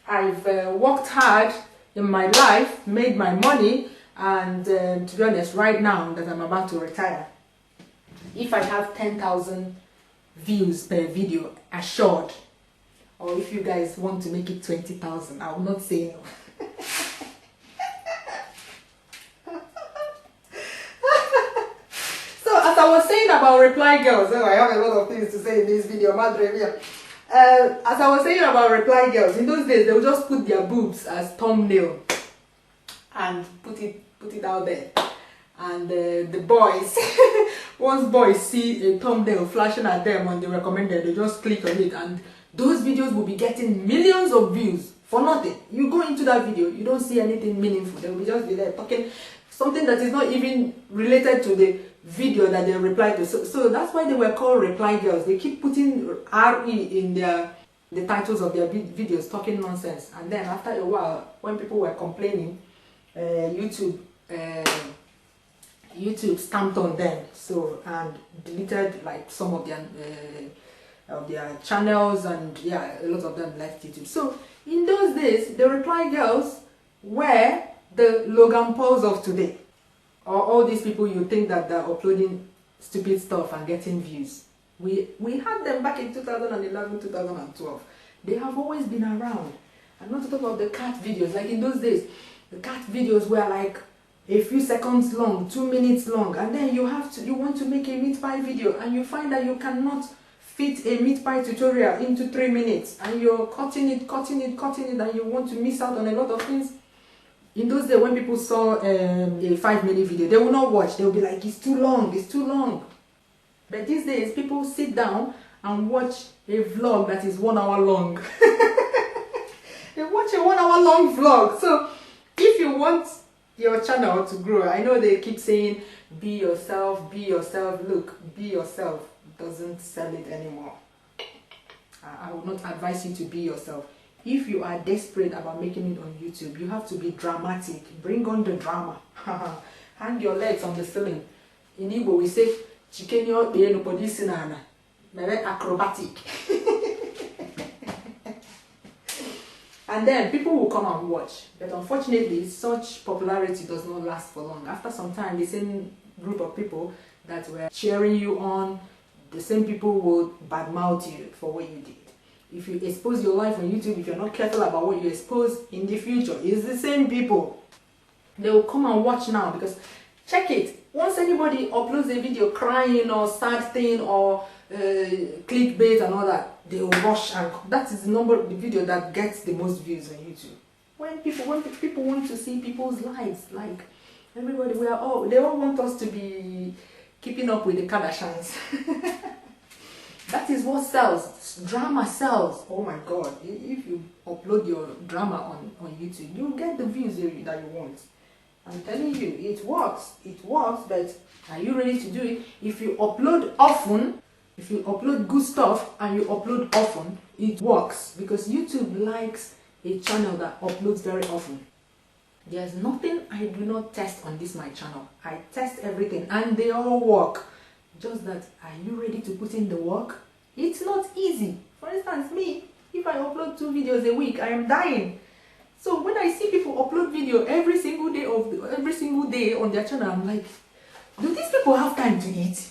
Speaker 1: I've worked hard in my life, made my money, and to be honest, right now that I'm about to retire, if I have 10,000 views per video assured, or if you guys want to make it 20,000, I will not say no. So as I was saying about reply girls, I have a lot of things to say in this video, madre mia. As I was saying about reply girls, in those days they would just put their boobs as thumbnail and put it out there, and the boys once boys see a thumbnail flashing at them on the recommended, they just click on it, and those videos will be getting millions of views for nothing. You go into that video, you don't see anything meaningful. They will just be there talking something that is not even related to the video that they reply to. So that's why they were called reply girls. They keep putting RE in the titles of their videos, talking nonsense. And then after a while, when people were complaining, YouTube stamped on them, so, and deleted like some of their channels, and yeah, a lot of them left YouTube. So in those days, the reply girls were the Logan Pauls of today, or all these people you think that they're uploading stupid stuff and getting views. We had them back in 2011, 2012. They have always been around. And not to talk about the cat videos. Like in those days, the cat videos were like a few seconds long, 2 minutes long, and then you want to make a meat pie video, and you find that you cannot fit a meat pie tutorial into 3 minutes, and you're cutting it, and you want to miss out on a lot of things. In those days, when people saw a 5-minute video, they will not watch. They will be like, it's too long, it's too long. But these days, people sit down and watch a vlog that is 1 hour long. They watch a 1 hour long vlog. So if you want your channel to grow, I know they keep saying, be yourself, be yourself. Look, be yourself doesn't sell it anymore. I would not advise you to be yourself. If you are desperate about making it on YouTube, you have to be dramatic. Bring on the drama. Hang your legs on the ceiling. In Igbo, we say, chikenyo be no podisinana. Maybe acrobatic. And then people will come and watch. But unfortunately, such popularity does not last for long. After some time, the same group of people that were cheering you on, the same people will badmouth you for what you did. If you expose your life on YouTube, if you're not careful about what you expose in the future, it's the same people. They will come and watch now, because check it. Once anybody uploads a video crying or sad thing or clickbait and all that, they will rush, and that is the video that gets the most views on YouTube. When people want to see people's lives, like everybody, they all want us to be keeping up with the Kardashians. That is what sells. Drama sells. Oh my God. If you upload your drama on YouTube, you'll get the views that you want. I'm telling you, it works. It works, but are you ready to do it? If you upload often, if you upload good stuff and you upload often, it works, because YouTube likes a channel that uploads very often. There's nothing I do not test on my channel. I test everything and they all work. Just that, are you ready to put in the work? It's not easy. For instance, me, if I upload 2 videos a week, I am dying. So when I see people upload video every single day on their channel, I'm like, do these people have time to eat?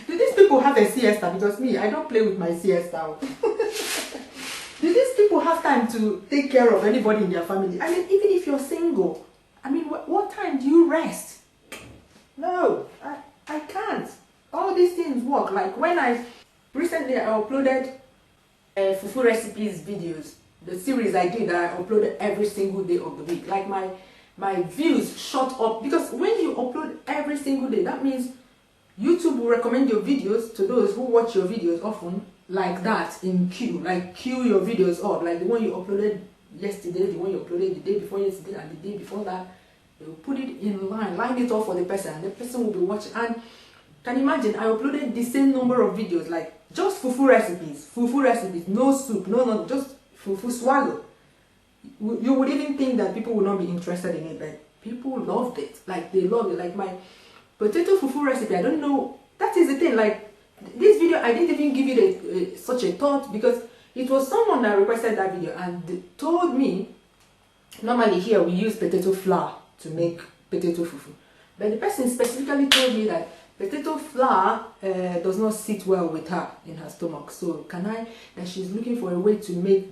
Speaker 1: Do these people have a siesta? Because me, I don't play with my siesta. Do these people have time to take care of anybody in their family? I mean, even if you're single, I mean, what time do you rest? No, I can't. All these things work. Like when recently I uploaded fufu recipes videos, the series I did that I uploaded every single day of the week. Like my views shot up, because when you upload every single day, that means YouTube will recommend your videos to those who watch your videos often, like that, in queue. Like queue your videos up, like the one you uploaded yesterday, the one you uploaded the day before yesterday, and the day before that. They will put it in line it up for the person, and the person will be watching. And can you imagine, I uploaded the same number of videos, like just fufu recipes, no soup, no, just fufu swallow. You would even think that people would not be interested in it, but people loved it. Like, they loved it. Like my potato fufu recipe, I don't know, that is the thing. Like, this video, I didn't even give it such a thought, because it was someone that requested that video, and they told me, normally here we use potato flour to make potato fufu, but the person specifically told me that potato flour does not sit well with her in her stomach. So that she's looking for a way to make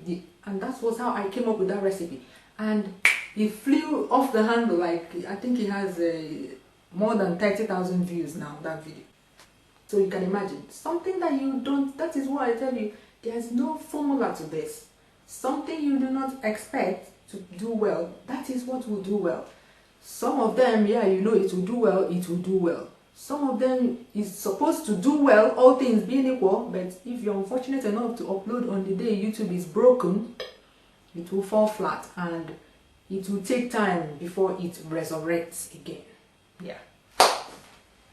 Speaker 1: and that was how I came up with that recipe. And it flew off the handle. Like, I think it has more than 30,000 views now, that video. So you can imagine, something that you don't, that is why I tell you, there's no formula to this. Something you do not expect to do well, that is what will do well. Some of them, yeah, you know, it will do well, it will do well. Some of them is supposed to do well, all things being equal, but if you're unfortunate enough to upload on the day YouTube is broken, it will fall flat, and it will take time before it resurrects again. Yeah.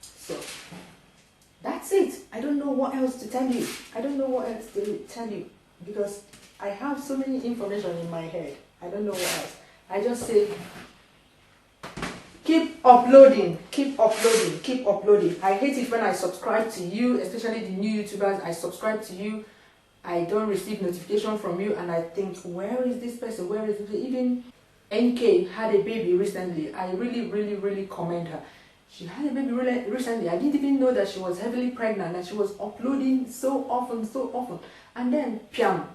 Speaker 1: So, that's it. I don't know what else to tell you. I don't know what else to tell you, because I have so many information in my head. I don't know what else. I just say, keep uploading, keep uploading, keep uploading. I hate it when I subscribe to you, especially the new YouTubers. I subscribe to you, I don't receive notification from you, and I think, where is this person? Where is it? Even NK had a baby recently. I really commend her. She had a baby really recently. I didn't even know that she was heavily pregnant, and she was uploading so often. And then, piam,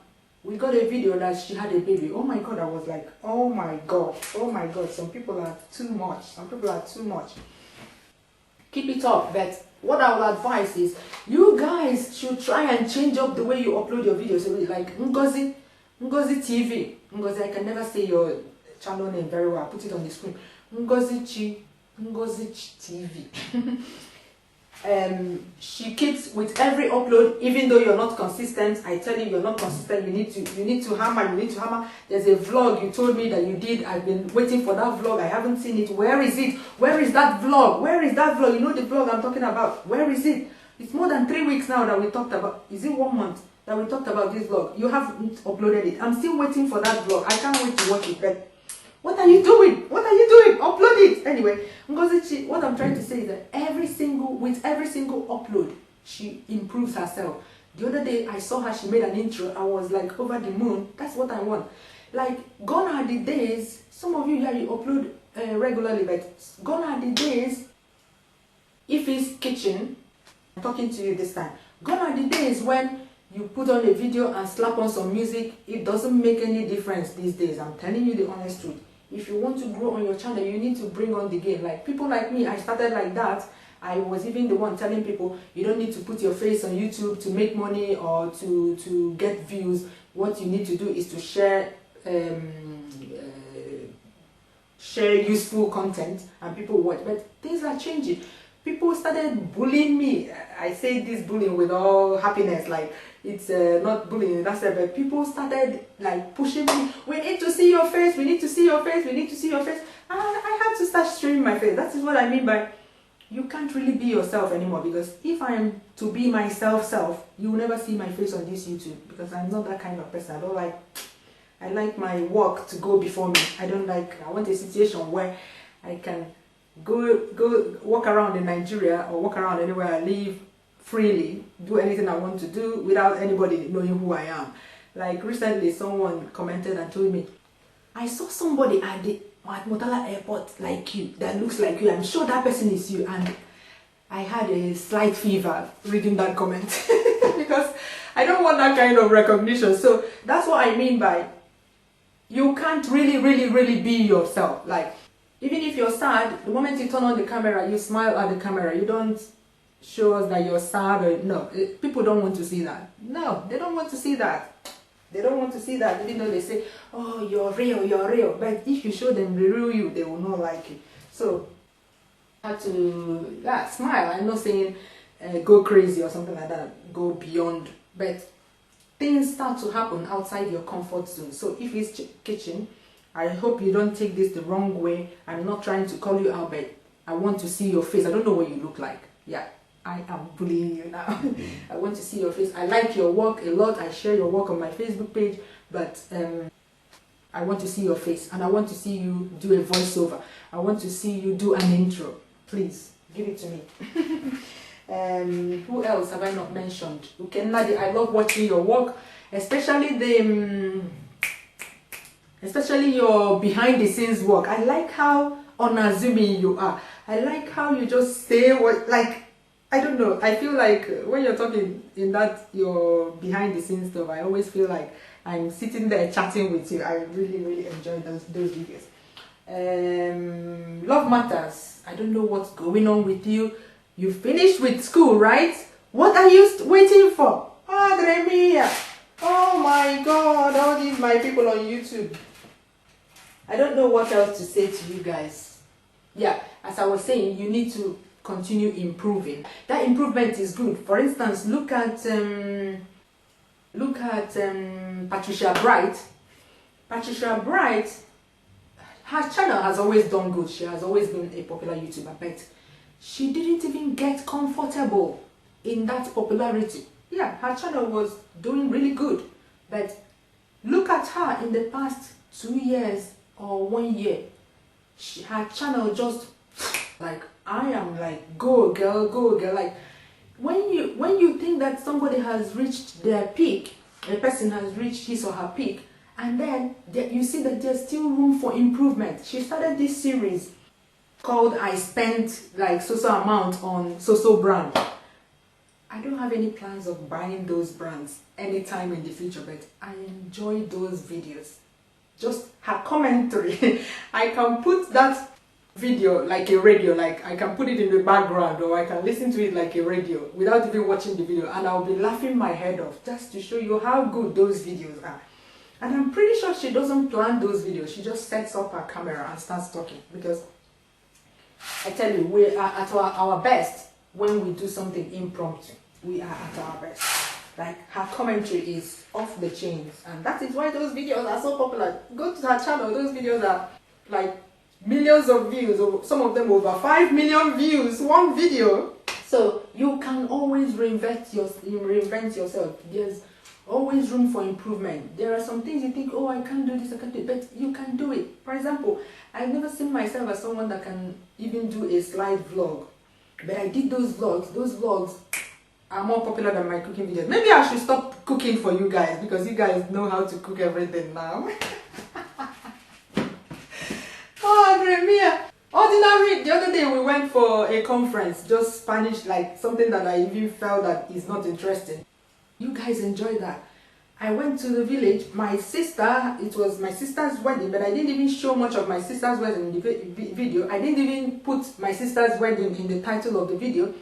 Speaker 1: we got a video that she had a baby. Oh my God, I was like, oh my God, some people are too much. Some people are too much. Keep it up, but what I will advise is, you guys should try and change up the way you upload your videos. So like Ngozi TV. Ngozi, I can never say your channel name very well. I'll put it on the screen. Ngozi TV. She keeps with every upload, even though you're not consistent. I tell you, you're not consistent. You need to hammer. There's a vlog you told me that you did. I've been waiting for that vlog. I haven't seen it. Where is it? Where is that vlog? Where is that vlog? You know the vlog I'm talking about. Where is it? It's more than 3 weeks now that we talked about. Is it 1 month that we talked about this vlog? You haven't uploaded it. I'm still waiting for that vlog. I can't wait to watch it. But what are you doing? What are you doing? Upload it. Anyway, Ngozi, what I'm trying to say is that with every single upload, she improves herself. The other day, I saw her, she made an intro. I was like, over the moon. That's what I want. Like, gone are the days, some of you here, you upload regularly, but gone are the days, if it's kitchen, I'm talking to you this time. Gone are the days when you put on a video and slap on some music. It doesn't make any difference these days. I'm telling you the honest truth. If you want to grow on your channel, you need to bring on the game. Like people like me, I started like that. I was even the one telling people, you don't need to put your face on YouTube to make money or to get views. What you need to do is to share useful content and people watch. But things are changing. People started bullying me. I say this bullying with all happiness, like it's not bullying, that's it, but people started like pushing me. We need to see your face, we need to see your face, we need to see your face. And I had to start streaming my face. That is what I mean by you can't really be yourself anymore, because if I am to be myself, you will never see my face on this YouTube, because I'm not that kind of person. I like my work to go before me. I want a situation where I can go walk around in Nigeria or walk around anywhere I live freely, do anything I want to do without anybody knowing who I am. Like recently someone commented and told me, I saw somebody at Motala airport like you, that looks like you. I'm sure that person is you. And I had a slight fever reading that comment because I don't want that kind of recognition. So that's what I mean by you can't really be yourself. Like, even if you're sad, the moment you turn on the camera, you smile at the camera. You don't show us that you're sad or no. People don't want to see that. No, they don't want to see that. They don't want to see that, even though they say, oh, you're real, you're real. But if you show them the real you, they will not like it. So, I have to smile. I'm not saying go crazy or something like that, go beyond. But things start to happen outside your comfort zone. So if it's kitchen, I hope you don't take this the wrong way. I'm not trying to call you out, but I want to see your face. I don't know what you look like. Yeah, I am bullying you now. I want to see your face. I like your work a lot. I share your work on my Facebook page, but I want to see your face, and I want to see you do a voiceover. I want to see you do an intro. Please give it to me. Who else have I not mentioned? KINDLE, I love watching your work, especially your behind the scenes work. I like how unassuming you are. I like how you just say what, like, I don't know. I feel like when you're talking in that your behind the scenes stuff, I always feel like I'm sitting there chatting with you. I really, really enjoy those videos. Love matters. I don't know what's going on with you. You finished with school, right? What are you waiting for? Madre mia! Oh my God! All these my people on YouTube. I don't know what else to say to you guys. Yeah, as I was saying, you need to continue improving. That improvement is good. For instance, look at Patricia Bright. Patricia Bright, her channel has always done good. She has always been a popular YouTuber, but she didn't even get comfortable in that popularity. Yeah, her channel was doing really good, but look at her in the past 2 years or 1 year. Her channel just like, I am like, go girl, go girl. Like when you think that somebody has reached their peak, a person has reached his or her peak, and then you see that there's still room for improvement. She started this series called I Spent like so amount on so brand. I don't have any plans of buying those brands anytime in the future, but I enjoy those videos. Just her commentary. I can put that video like a radio, like I can put it in the background, or I can listen to it like a radio without even watching the video, and I'll be laughing my head off just to show you how good those videos are. And I'm pretty sure she doesn't plan those videos. She just sets up her camera and starts talking, because I tell you, we are at our best when we do something impromptu. We are at our best. Like, her commentary is off the chains, and that is why those videos are so popular. Go to her channel, those videos are like millions of views, or some of them over 5 million views, one video. So you can always reinvent yourself. There's always room for improvement. There are some things you think, oh, I can't do this, I can't do it, but you can do it. For example, I've never seen myself as someone that can even do a slide vlog, but I did those vlogs. Those vlogs are more popular than my cooking videos. Maybe I should stop cooking for you guys, because you guys know how to cook everything now. Oh, Mia. Ordinary, the other day we went for a conference, just Spanish, like something that I even felt that is not interesting. You guys enjoy that. I went to the village, my sister, it was my sister's wedding, but I didn't even show much of my sister's wedding in the video. I didn't even put my sister's wedding in the title of the video.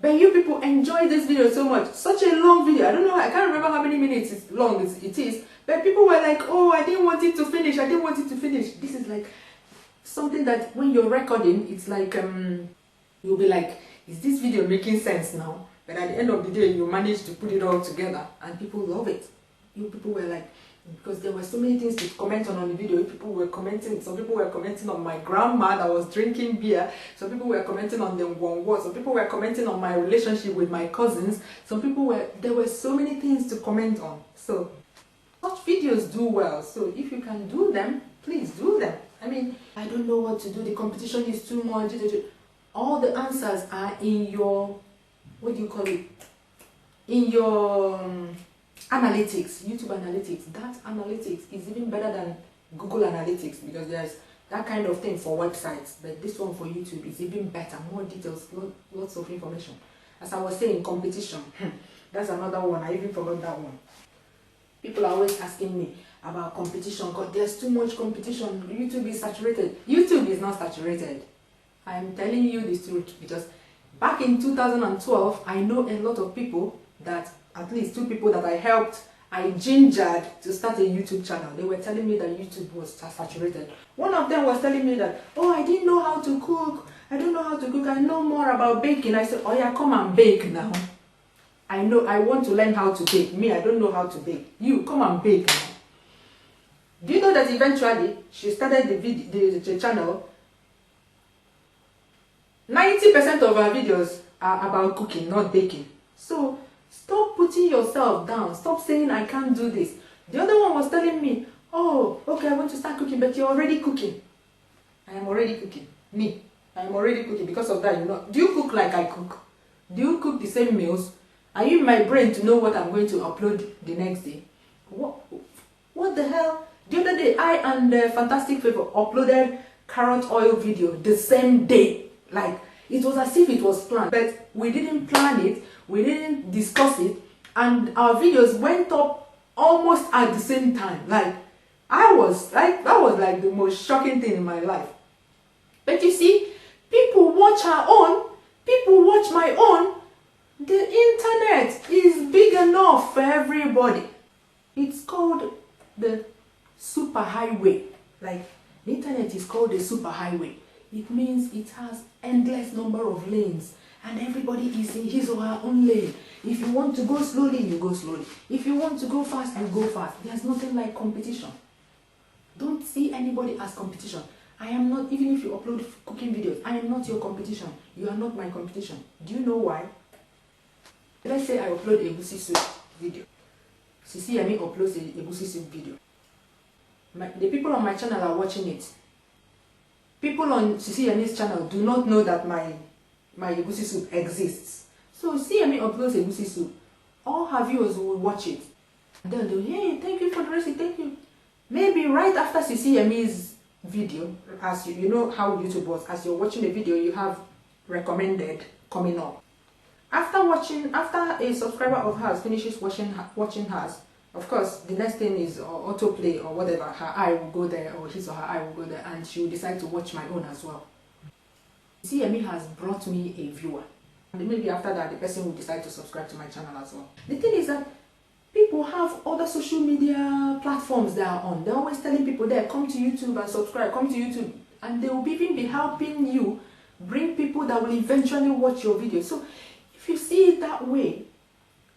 Speaker 1: But you people enjoy this video so much. Such a long video. I don't know, I can't remember how many minutes it's long it is. But people were like, oh, I didn't want it to finish. I didn't want it to finish. This is like something that when you're recording, it's like, you'll be like, is this video making sense now? But at the end of the day, you manage to put it all together, and people love it. You people were like, because there were so many things to comment on the video. People were commenting. Some people were commenting on my grandma that was drinking beer. Some people were commenting on the one word. Some people were commenting on my relationship with my cousins. Some people were, there were so many things to comment on. So such videos do well. So if you can do them, please do them. I mean, I don't know what to do. The competition is too much. All the answers are in your, what do you call it? In your analytics, YouTube analytics. That analytics is even better than Google Analytics, because there's that kind of thing for websites, but this one for YouTube is even better, more details, lots of information. As I was saying, competition, that's another one. I even forgot that one. People are always asking me about competition, because there's too much competition. YouTube is saturated. YouTube is not saturated. I'm telling you this truth, because back in 2012, I know a lot of people that, at least 2 people that I helped I gingered to start a YouTube channel. They were telling me that YouTube was saturated. One of them was telling me that, oh, I didn't know how to cook. I don't know how to cook. I know more about baking. I said, oh yeah, come and bake now. I want to learn how to bake. Me, I don't know how to bake. You, come and bake now. Do you know that eventually she started the channel? 90% of her videos are about cooking, not baking. So stop putting yourself down. Stop saying I can't do this. The other one was telling me, oh, okay, I want to start cooking, but you're already cooking. I am already cooking. Me, I am already cooking. Because of that, you know. Do you cook like I cook? Do you cook the same meals? Are you in my brain to know what I'm going to upload the next day? What the hell? The other day, I and Fantastic Favor uploaded carrot oil video the same day. Like, it was as if it was planned. But we didn't plan it. We didn't discuss it. And our videos went up almost at the same time. Like, that was like the most shocking thing in my life. But you see, people watch our own. People watch my own. The internet is big enough for everybody. It's called the superhighway. Like, the internet is called the superhighway. It means it has endless number of lanes and everybody is in his or her own lane. If you want to go slowly, you go slowly. If you want to go fast, you go fast. There's nothing like competition. Don't see anybody as competition. I am not, even if you upload cooking videos, I am not your competition. You are not my competition. Do you know why? Let's say I upload a egusi soup video. Sisi Yemi uploads a egusi soup video. The people on my channel are watching it. People on Sisi Yemi's channel do not know that my egusi soup exists. So Sisi Yemi uploads egusi soup. All her viewers will watch it. And then they'll, hey, thank you for the recipe, thank you. Maybe right after Sisi Yemi's video, as you know how YouTube was, as you're watching the video, you have recommended coming up. After a subscriber of hers finishes watching hers, of course, the next thing is autoplay or whatever. Her eye will go there, or his or her eye will go there, and she will decide to watch my own as well. CME has brought me a viewer, and maybe after that, the person will decide to subscribe to my channel as well. The thing is that people have other social media platforms they are on. They're always telling people there, come to YouTube and subscribe, come to YouTube, and they will even be helping you bring people that will eventually watch your video. So if you see it that way,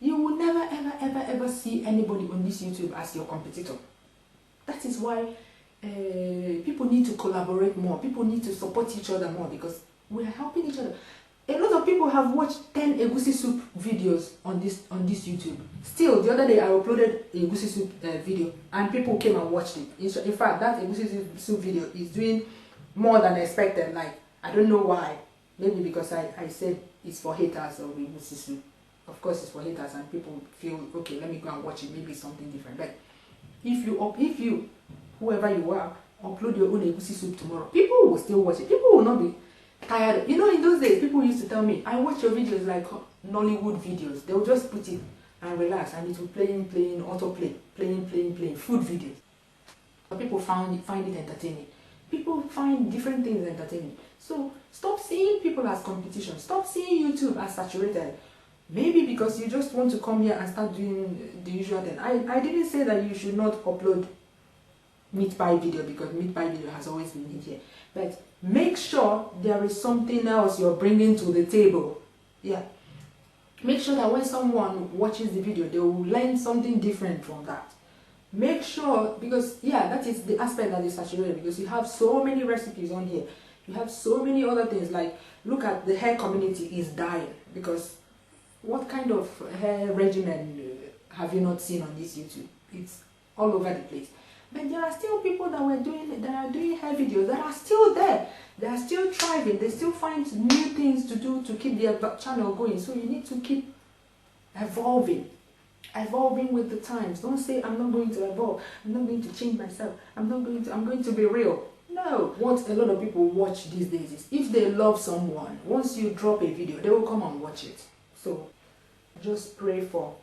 Speaker 1: you will never ever see anybody on this YouTube as your competitor. That is why people need to collaborate more. People need to support each other more, because we are helping each other. A lot of people have watched 10 egusi soup videos on this YouTube. Still, the other day I uploaded a egusi soup video and people came and watched it. In fact, that egusi soup video is doing more than expected. Like, I don't know why. Maybe because I said it's for haters of egusi soup. Of course, it's for haters, and people feel, okay, let me go and watch it. Maybe it's something different. But if you, whoever you are, upload your own egusi soup tomorrow, people will still watch it. People will not be tired. You know, in those days, people used to tell me, I watch your videos like Nollywood videos. They will just put it and relax, and it will playing, autoplay, playing, food videos. But people find it entertaining. People find different things entertaining. So stop seeing people as competition. Stop seeing YouTube as saturated. Maybe because you just want to come here and start doing the usual thing. I didn't say that you should not upload meat pie video, because meat pie video has always been in here. But make sure there is something else you're bringing to the table. Yeah. Make sure that when someone watches the video, they will learn something different from that. Make sure, because yeah, that is the aspect that is saturated, because you have so many recipes on here. You have so many other things. Like, look at the hair community is dying, because what kind of hair regimen have you not seen on this YouTube? It's all over the place. But there are still people that are doing hair videos that are still there. They are still thriving. They still find new things to do to keep their channel going. So you need to keep evolving with the times. Don't say, I'm not going to evolve. I'm not going to change myself. I'm going to be real. No. What a lot of people watch these days is, if they love someone, once you drop a video, they will come and watch it. So just pray for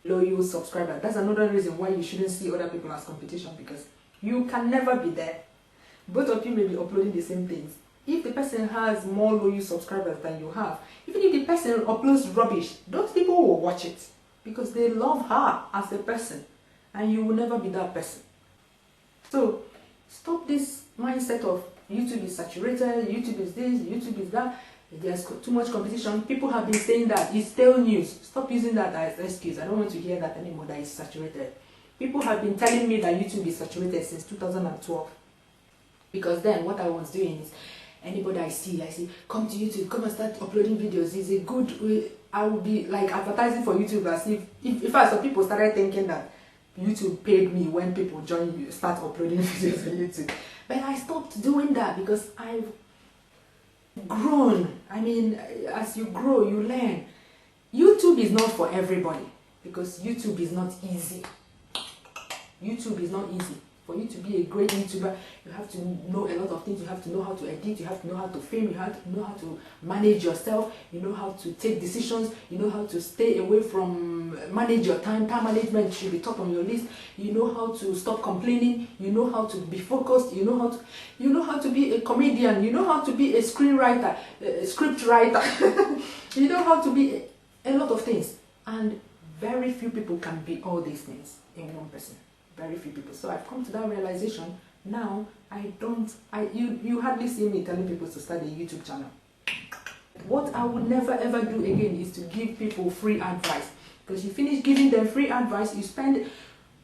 Speaker 1: loyal subscribers. That's another reason why you shouldn't see other people as competition, because you can never be there. Both of you may be uploading the same things. If the person has more loyal subscribers than you have, even if the person uploads rubbish, those people will watch it. because they love her as a person, and you will never be that person. So stop this mindset of YouTube is saturated, YouTube is this, YouTube is that, there's too much competition. People have been saying that, it's stale news. Stop using that as excuse. I don't want to hear that anymore, that it's saturated. People have been telling me that YouTube is saturated since 2012. Because then what I was doing is, anybody I see, come to YouTube, come and start uploading videos. It's a good way. I would be like advertising for YouTube as if I saw people started thinking that YouTube paid me when people start uploading videos on YouTube. But I stopped doing that because I've grown. I mean, as you grow, you learn. YouTube is not for everybody because YouTube is not easy. YouTube is not easy. For you to be a great YouTuber, you have to know a lot of things. You have to know how to edit, you have to know how to film, you have to know how to manage yourself, you know how to take decisions, you know how to stay away from manage your time. Time management should be top on your list. You know how to stop complaining, you know how to be focused, you know how to be a comedian, you know how to be a screenwriter, a script writer. You know how to be a lot of things. And very few people can be all these things in one person. Very few people. So I've come to that realization. Now you hardly see me telling people to start a YouTube channel. What I would never ever do again is to give people free advice, because you finish giving them free advice, you spend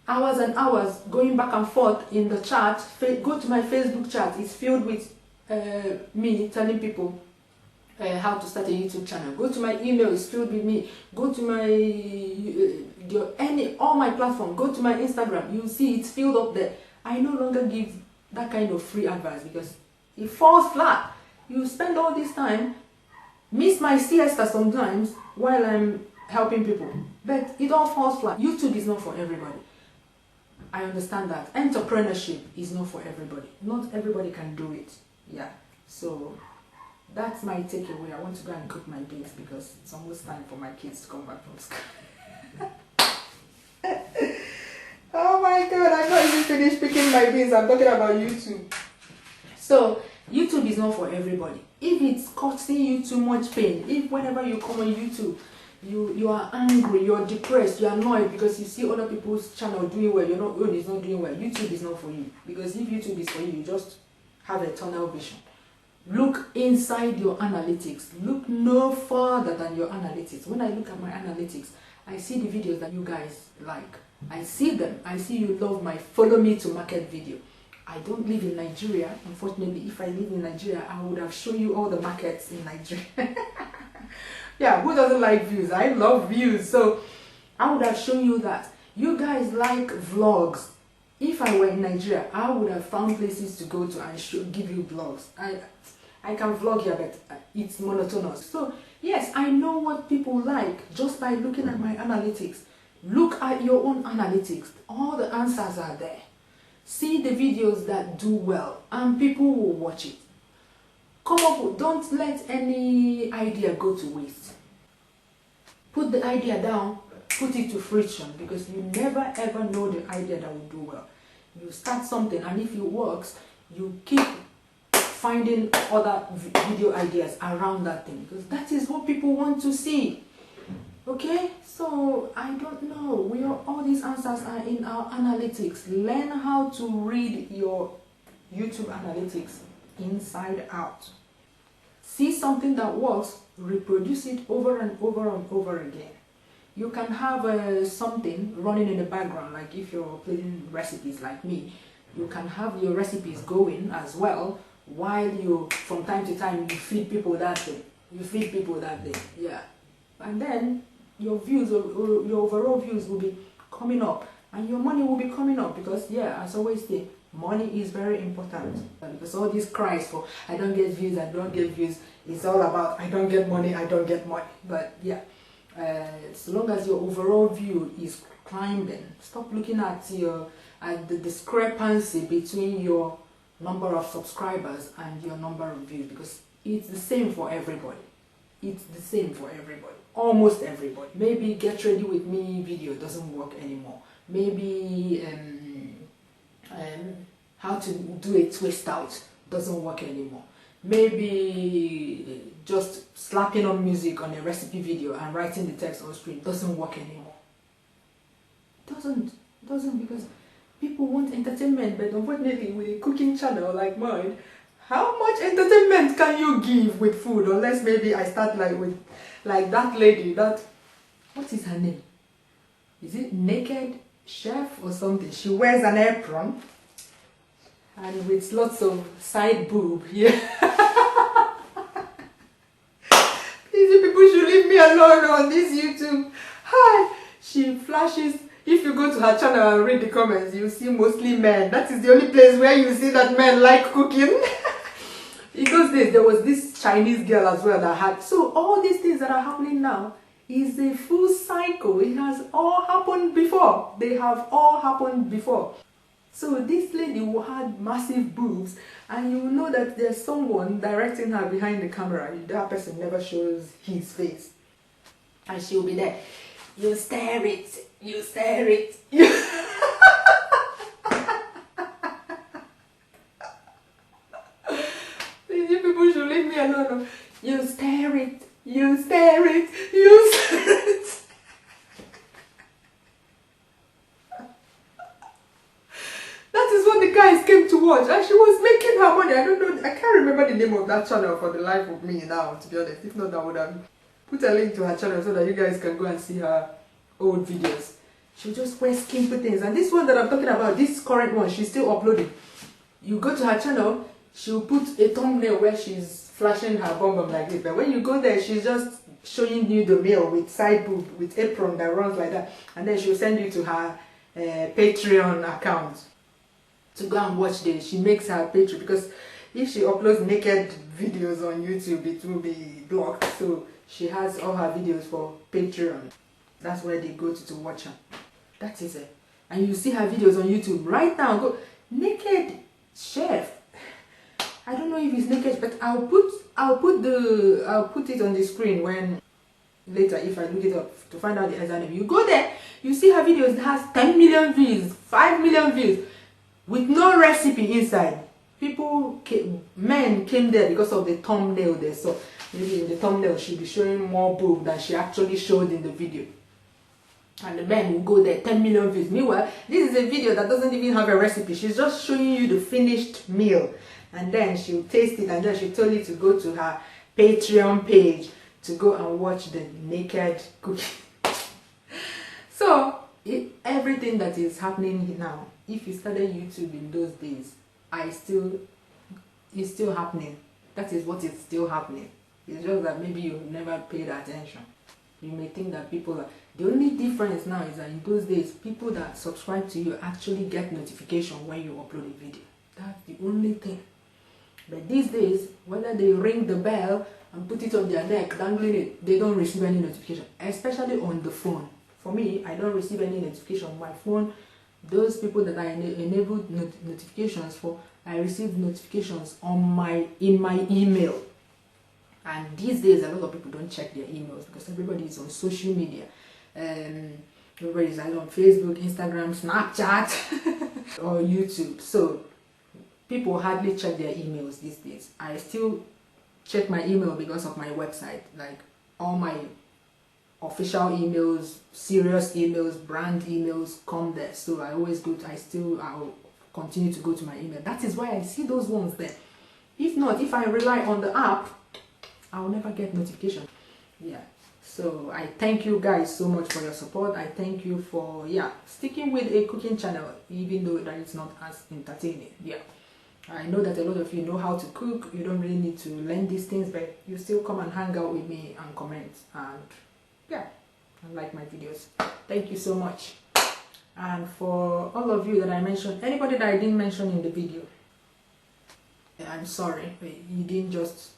Speaker 1: hours and hours going back and forth in the chat. Go to my Facebook chat, it's filled with me telling people how to start a YouTube channel. Go to my email, it's filled with me. Go to my all my platform, go to my Instagram, you'll see it's filled up there. I no longer give that kind of free advice because it falls flat. You spend all this time, miss my siesta sometimes while I'm helping people, but it all falls flat. YouTube is not for everybody. I understand that. Entrepreneurship is not for everybody. Not everybody can do it. Yeah. So that's my takeaway. I want to go and cook my beans because it's almost time for my kids to come back from school. Oh my god, I'm not even finished picking my beans. I'm talking about YouTube. So YouTube is not for everybody. If it's costing you too much pain, if whenever you come on YouTube you are angry, you're depressed, you're annoyed because you see other people's channel doing well, your own is not doing well, YouTube is not for you. Because if YouTube is for you, you just have a tunnel vision. Look inside your analytics. Look no further than your analytics. When I look at my analytics, I see the videos that you guys like. I see them. I see you love my follow me to market video. I don't live in Nigeria. Unfortunately, if I live in Nigeria, I would have shown you all the markets in Nigeria. Yeah, who doesn't like views? I love views. So I would have shown you that. You guys like vlogs. If I were in Nigeria, I would have found places to go to and give you vlogs. I can vlog here, but it's monotonous. So yes, I know what people like just by looking at my analytics. Look at your own analytics. All the answers are there. See the videos that do well and people will watch it. Come up with, don't let any idea go to waste. Put the idea down, put it to fruition, because you never ever know the idea that will do well. You start something and if it works, you keep finding other video ideas around that thing, because that is what people want to see. Okay, so I don't know. All these answers are in our analytics. Learn how to read your YouTube analytics inside out. See something that works, reproduce it over and over and over again. You can have something running in the background, like if you're playing recipes like me, you can have your recipes going as well, while you, from time to time, you feed people that thing. You feed people that thing, yeah. And then your views, or your overall views will be coming up, and your money will be coming up, because yeah, as I always say, money is very important. Because all these cries for I don't get views, I don't get views, it's all about I don't get money, I don't get money. But yeah, as long as your overall view is climbing, stop looking at the discrepancy between your number of subscribers and your number of views, because it's the same for everybody. It's the same for everybody, almost everybody. Maybe get ready with me video doesn't work anymore. Maybe how to do a twist out doesn't work anymore. Maybe just slapping on music on a recipe video and writing the text on screen doesn't work anymore. It doesn't because people want entertainment, but unfortunately with a cooking channel like mine, how much entertainment can you give with food? Unless maybe I start like that lady, what is her name? Is it Naked Chef or something? She wears an apron and with lots of side boob. Yeah. Please, you people should leave me alone on this YouTube. Hi. She flashes. If you go to her channel and read the comments, you see mostly men. That is the only place where you see that men like cooking. In those days, there was this Chinese girl as well that had. So all these things that are happening now is a full cycle. It has all happened before. They have all happened before. So this lady who had massive boobs, and you know that there's someone directing her behind the camera. That person never shows his face. And she'll be there. You stare it. You stare it. You people should leave me alone. You stare it. You stare it. You stare it. That is what the guys came to watch, and she was making her money. I don't know. I can't remember the name of that channel for the life of me now, to be honest. If not, I would have put a link to her channel so that you guys can go and see her old videos. She'll just wear skimpy things. And this one that I'm talking about, this current one, she's still uploading. You go to her channel, she'll put a thumbnail where she's flashing her bum like this. But when you go there, she's just showing you the meal with side boob, with apron that runs like that. And then she'll send you to her Patreon account to go and watch this. She makes her Patreon, because if she uploads naked videos on YouTube, it will be blocked. So she has all her videos for Patreon. That's where they go to watch her. That is it. And you see her videos on YouTube right now. Go Naked Chef. I don't know if it's naked, but I'll put it on the screen when later, if I look it up to find out the exact name. You go there, you see her videos that has 10 million views, 5 million views, with no recipe inside. Men came there because of the thumbnail they saw. Maybe in the thumbnail she'll be showing more boob than she actually showed in the video. And the men will go there, 10 million views. Meanwhile, this is a video that doesn't even have a recipe. She's just showing you the finished meal. And then she'll taste it, and then she'll tell you to go to her Patreon page to go and watch the naked cooking. So, everything that is happening now, if you started YouTube in those days, it's still happening. That is what is still happening. It's just that maybe you never paid attention. You may think that people are... The only difference now is that in those days, people that subscribe to you actually get notification when you upload a video. That's the only thing. But these days, whether they ring the bell and put it on their neck, dangling it, they don't receive any notification, especially on the phone. For me, I don't receive any notification on my phone. Those people that I enabled notifications for, I receive notifications in my email. And these days, a lot of people don't check their emails because everybody is on social media. Everybody is either on Facebook, Instagram, Snapchat, or YouTube. So people hardly check their emails these days. I still check my email because of my website. Like all my official emails, serious emails, brand emails come there. So I always go to, I'll continue to go to my email. That is why I see those ones there. If not, if I rely on the app, I'll never get notification. Yeah. So I thank you guys so much for your support. I thank you for sticking with a cooking channel, even though that it's not as entertaining. Yeah. I know that a lot of you know how to cook. You don't really need to learn these things, but you still come and hang out with me and comment and like my videos. Thank you so much. And for all of you that I mentioned, anybody that I didn't mention in the video, I'm sorry. You didn't just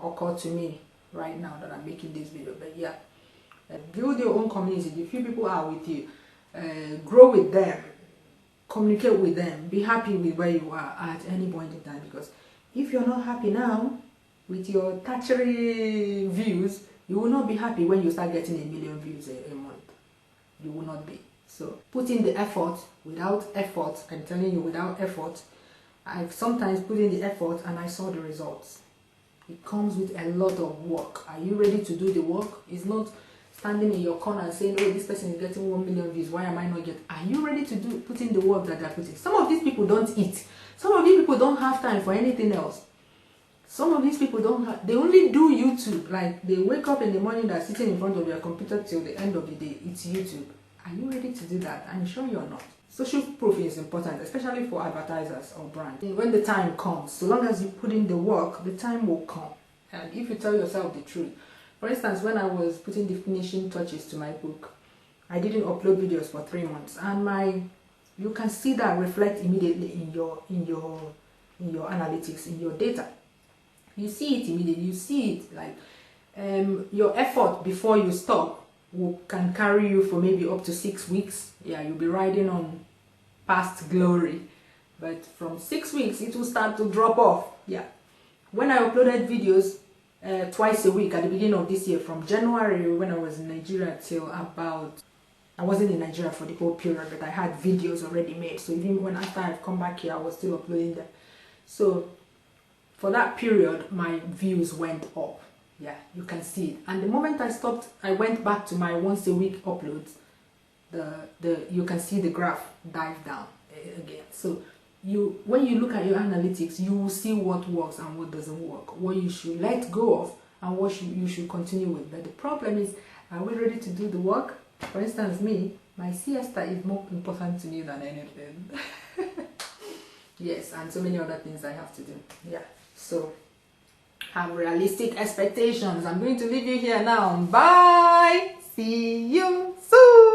Speaker 1: occur to me right now that I'm making this video. But build your own community. The few people are with you, grow with them, communicate with them, be happy with where you are at any point in time. Because if you're not happy now with your tertiary views, you will not be happy when you start getting 1 million views a month. You will not be. So put in the effort. Without effort, I'm telling you, without effort, I've sometimes put in the effort and I saw the results. It comes with a lot of work. Are you ready to do the work? It's not standing in your corner and saying, oh, this person is getting 1 million views, why am I not getting? Are you ready to put in the work that they're putting? Some of these people don't eat. Some of these people don't have time for anything else. Some of these people they only do YouTube. Like, they wake up in the morning, they're sitting in front of their computer till the end of the day. It's YouTube. Are you ready to do that? I'm sure you're not. Social proof is important, especially for advertisers or brands. When the time comes, so long as you put in the work, the time will come. And if you tell yourself the truth. For instance, when I was putting the finishing touches to my book, I didn't upload videos for 3 months, and you can see that reflect immediately in your analytics, in your data. You see it immediately. You see it like your effort before you stop can carry you for maybe up to 6 weeks. Yeah, you'll be riding on past glory, but from 6 weeks it will start to drop off. Yeah, when I uploaded videos twice a week at the beginning of this year, from January when I was in Nigeria till about, I wasn't in Nigeria for the whole period, but I had videos already made. So even when after I've come back here, I was still uploading them. So for that period, my views went up. Yeah, you can see it. And the moment I stopped, I went back to my once a week uploads. You can see the graph dive down again. So when you look at your analytics, you will see what works and what doesn't work, what you should let go of and what you should continue with. But the problem is, are we ready to do the work? For instance, me, my siesta is more important to me than anything. Yes, and so many other things I have to do. Yeah, so have realistic expectations. I'm going to leave you here now. Bye. See you soon.